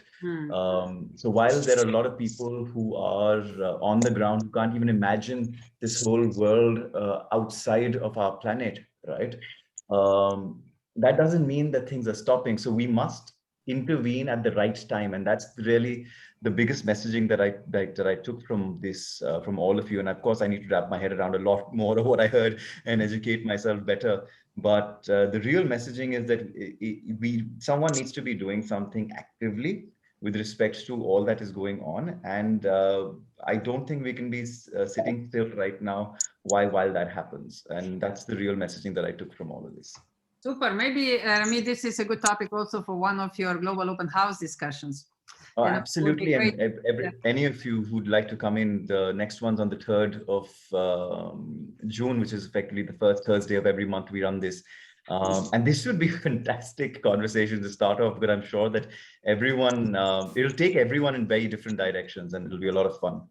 So while there are a lot of people who are on the ground, who can't even imagine this whole world outside of our planet, right? That doesn't mean that things are stopping. So we must intervene at the right time, and that's really the biggest messaging that I took from this, from all of you. And of course, I need to wrap my head around a lot more of what I heard and educate myself better. But the real messaging is that someone needs to be doing something actively with respect to all that is going on. And I don't think we can be sitting still right now while that happens. And that's the real messaging that I took from all of this. Super. Maybe, Rami, this is a good topic also for one of your global open house discussions. Oh, absolutely. And any of you who'd like to come in, the next one's on the 3rd of June, which is effectively the first Thursday of every month we run this. And this should be a fantastic conversation to start off, but I'm sure that everyone, it'll take everyone in very different directions, and it'll be a lot of fun.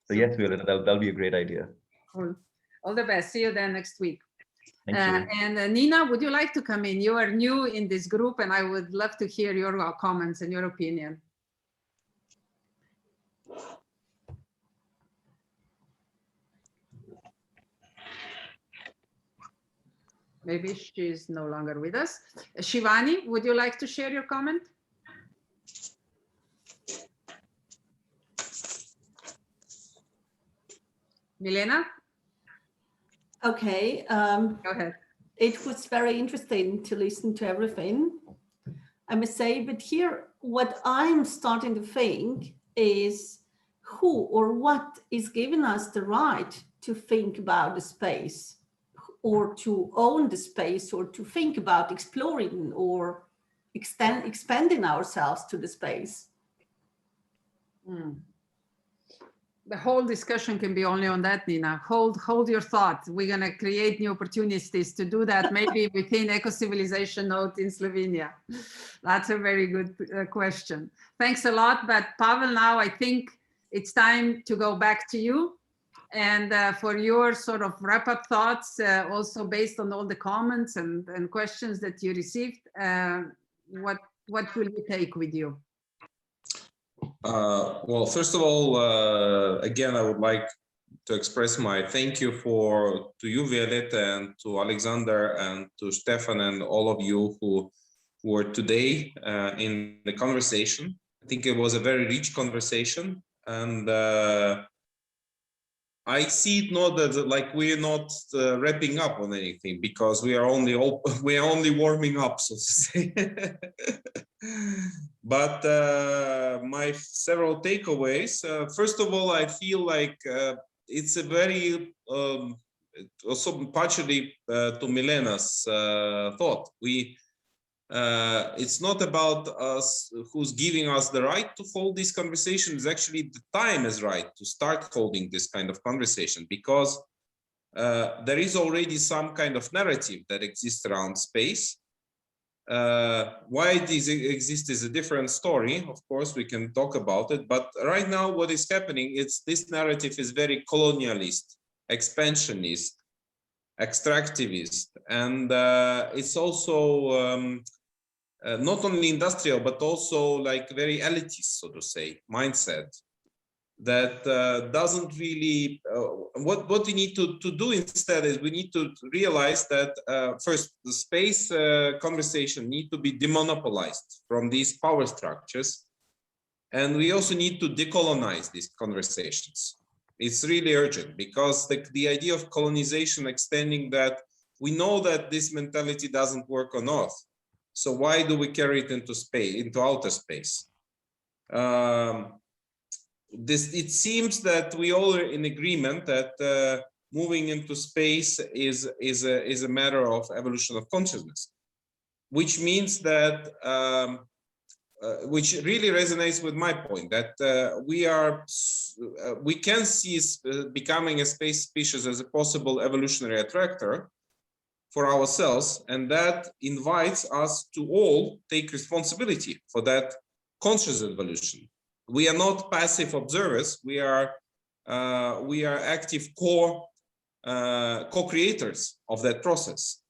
So yes, that'll be a great idea. Cool. All the best. See you then next week. Thank you. And Nina, would you like to come in? You are new in this group, and I would love to hear your comments and your opinion. Maybe she's no longer with us. Shivani, would you like to share your comment? Milena? Okay. Go ahead. It was very interesting to listen to everything, I must say, but here what I'm starting to think is who or what is giving us the right to think about the space, or to own the space, or to think about exploring or expanding ourselves to the space. The whole discussion can be only on that, Nina. Hold your thought. We're going to create new opportunities to do that, maybe within Ecocivilisation Note in Slovenia. That's a very good question. Thanks a lot. But Pavel, now I think it's time to go back to you. And for your sort of wrap-up thoughts, also based on all the comments and questions that you received, what will you take with you? Well, first of all, again, I would like to express my thank you to you, Violetta, and to Alexander, and to Stefan, and all of you who were today in the conversation. I think it was a very rich conversation, and I see it not that like we're not wrapping up on anything, because we are only warming up, so to say. But my several takeaways. First of all, I feel like it's a very also partially to Milena's thought. It's not about us who's giving us the right to hold this conversation. It's actually the time is right to start holding this kind of conversation, because there is already some kind of narrative that exists around space. Why it exists is a different story. Of course, we can talk about it, but right now what is happening, this narrative is very colonialist, expansionist, extractivist, and it's also not only industrial, but also like very elitist, so to say, mindset that doesn't really, what we need to do instead is we need to realize that first, the space conversation need to be demonopolized from these power structures. And we also need to decolonize these conversations. It's really urgent, because the idea of colonization extending that, we know that this mentality doesn't work on Earth. So why do we carry it into space, into outer space? It seems that we all are in agreement that moving into space is a matter of evolution of consciousness, which means that which really resonates with my point that we can see becoming a space species as a possible evolutionary attractor for ourselves, and that invites us to all take responsibility for that conscious evolution. We are not passive observers. We are active co-creators of that process.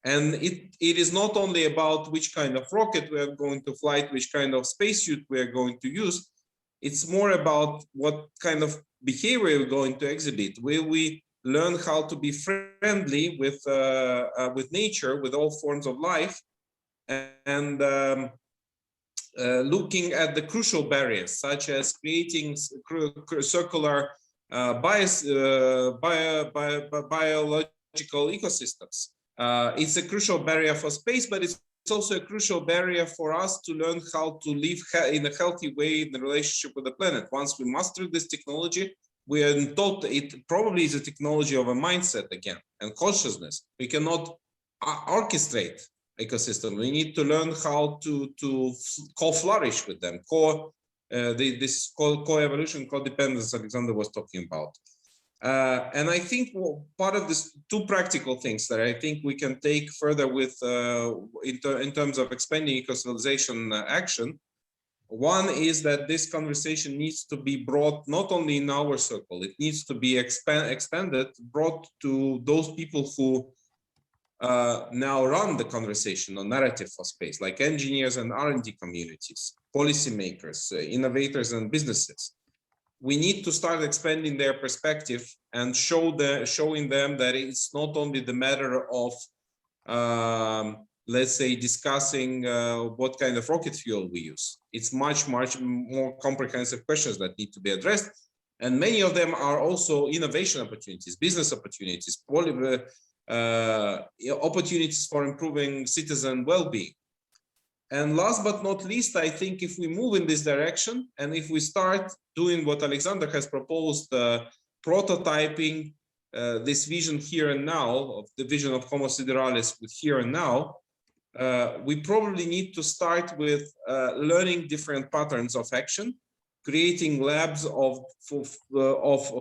And it is not only about which kind of rocket we are going to fly, which kind of spacesuit we are going to use. It's more about what kind of behavior we're going to exhibit. Will we learn how to be friendly with nature, with all forms of life, and looking at the crucial barriers, such as creating circular biological ecosystems. It's a crucial barrier for space, but it's also a crucial barrier for us to learn how to live in a healthy way in the relationship with the planet. Once we master this technology, we are taught it probably is a technology of a mindset again and consciousness. We cannot orchestrate ecosystem. We need to learn how to co-flourish with them, this co-evolution, co-dependence Alexander was talking about. And I think part of this, two practical things that I think we can take further with in terms of expanding eco-civilization action. One is that this conversation needs to be brought not only in our circle, it needs to be expanded, brought to those people who now run the conversation on narrative for space, like engineers and R&D communities, policymakers, innovators and businesses. We need to start expanding their perspective and showing them that it's not only the matter of, let's say, discussing what kind of rocket fuel we use. It's much more comprehensive questions that need to be addressed. And many of them are also innovation opportunities, business opportunities, opportunities for improving citizen well-being. And last but not least, I think if we move in this direction and if we start doing what Alexander has proposed, prototyping this vision here and now, of the vision of Homo sideralis with here and now, we probably need to start with learning different patterns of action, creating labs of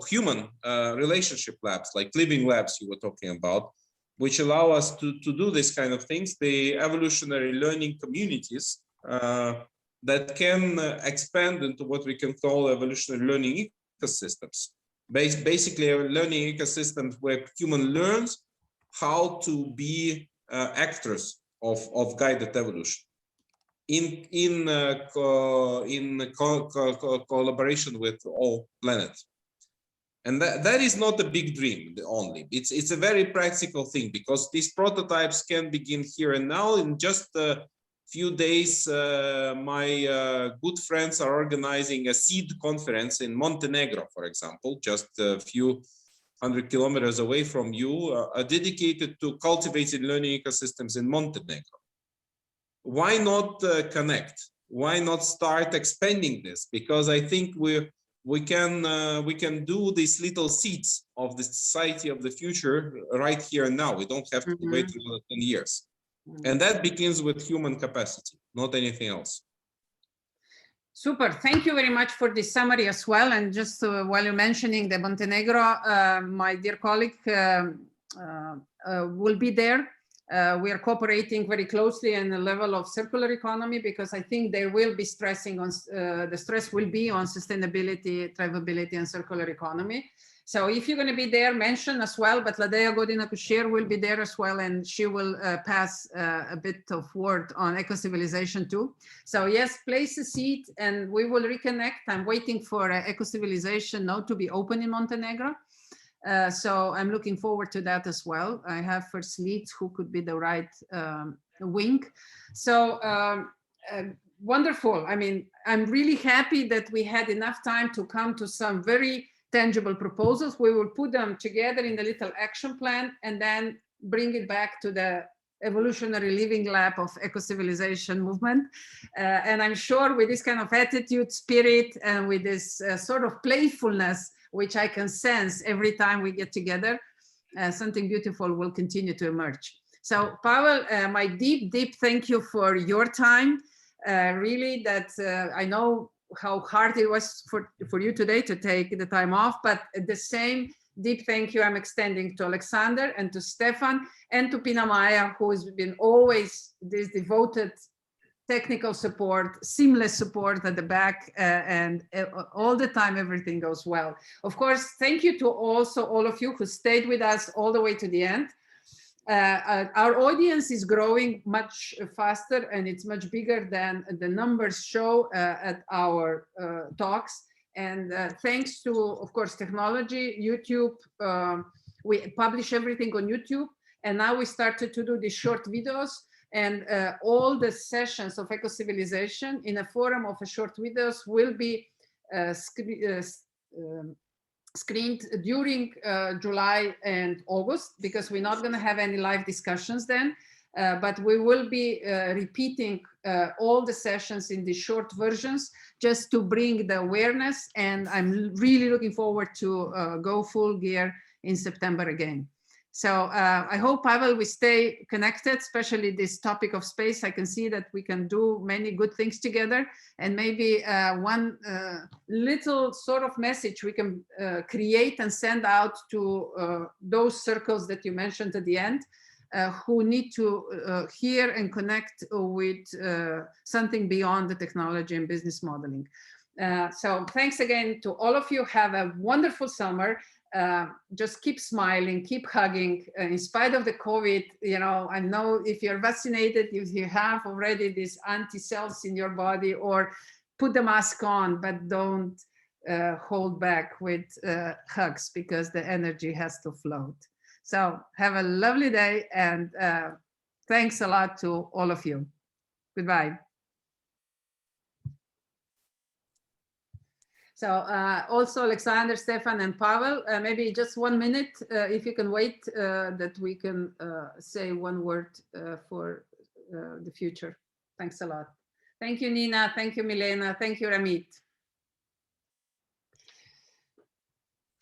human relationship labs, like living labs you were talking about, which allow us to do this kind of things, the evolutionary learning communities that can expand into what we can call evolutionary learning ecosystems. Basically, learning ecosystems where human learns how to be actors of guided evolution in collaboration with all planets. And that is not a big dream only. It's a very practical thing, because these prototypes can begin here and now. In just a few days, my good friends are organizing a seed conference in Montenegro, for example, just a few 100 kilometers away from you, dedicated to cultivated learning ecosystems in Montenegro. Why not connect? Why not start expanding this? Because I think we can do these little seeds of the society of the future right here and now. We don't have to wait another 10 years. And that begins with human capacity, not anything else. Super. Thank you very much for this summary as well. And just while you're mentioning the Montenegro, my dear colleague will be there. We are cooperating very closely in the level of circular economy, because I think they will be stressing on, the stress will be on sustainability, thrivability, and circular economy. So if you're going to be there, mention as well, but Ladea Godina-Kushir will be there as well, and she will pass a bit of word on Ecocivilisation too. So yes, place a seat and we will reconnect. I'm waiting for Ecocivilisation now to be open in Montenegro. So I'm looking forward to that as well. I have first leads who could be the right wing. So wonderful. I mean, I'm really happy that we had enough time to come to some very tangible proposals. We will put them together in the little action plan and then bring it back to the evolutionary living lab of Ecocivilisation movement. And I'm sure with this kind of attitude, spirit, and with this sort of playfulness, which I can sense every time we get together, something beautiful will continue to emerge. So Pavel, my deep, deep thank you for your time. Really, that I know how hard it was for you today to take the time off, but the same deep thank you I'm extending to Alexander and to Stefan and to Pina Maya, who has been always this devoted technical support, seamless support at the back, and all the time everything goes well. Of course, thank you to also all of you who stayed with us all the way to the end. Our audience is growing much faster, and it's much bigger than the numbers show at our talks. And thanks to, of course, technology, YouTube, we publish everything on YouTube. And now we started to do these short videos, and all the sessions of Ecocivilisation in a forum of short videos will be screened during July and August, because we're not going to have any live discussions then, but we will be repeating all the sessions in the short versions just to bring the awareness. And I'm really looking forward to go full gear in September again. So I hope, Pavel, we stay connected, especially this topic of space. I can see that we can do many good things together, and maybe one little sort of message we can create and send out to those circles that you mentioned at the end, who need to hear and connect with something beyond the technology and business modeling. So thanks again to all of you. Have a wonderful summer. Just keep smiling, keep hugging, in spite of the COVID. You know, I know if you're vaccinated, if you have already these anti-cells in your body, or put the mask on, but don't hold back with hugs, because the energy has to float. So have a lovely day, and thanks a lot to all of you. Goodbye. So also Alexander, Stefan, and Pavel, maybe just 1 minute, if you can wait, that we can say one word for the future. Thanks a lot. Thank you, Nina. Thank you, Milena. Thank you, Ramit.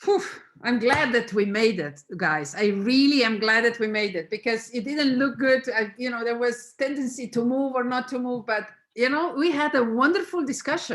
Whew, I'm glad that we made it, guys. I really am glad that we made it, because it didn't look good. You know, there was tendency to move or not to move, but, you know, we had a wonderful discussion.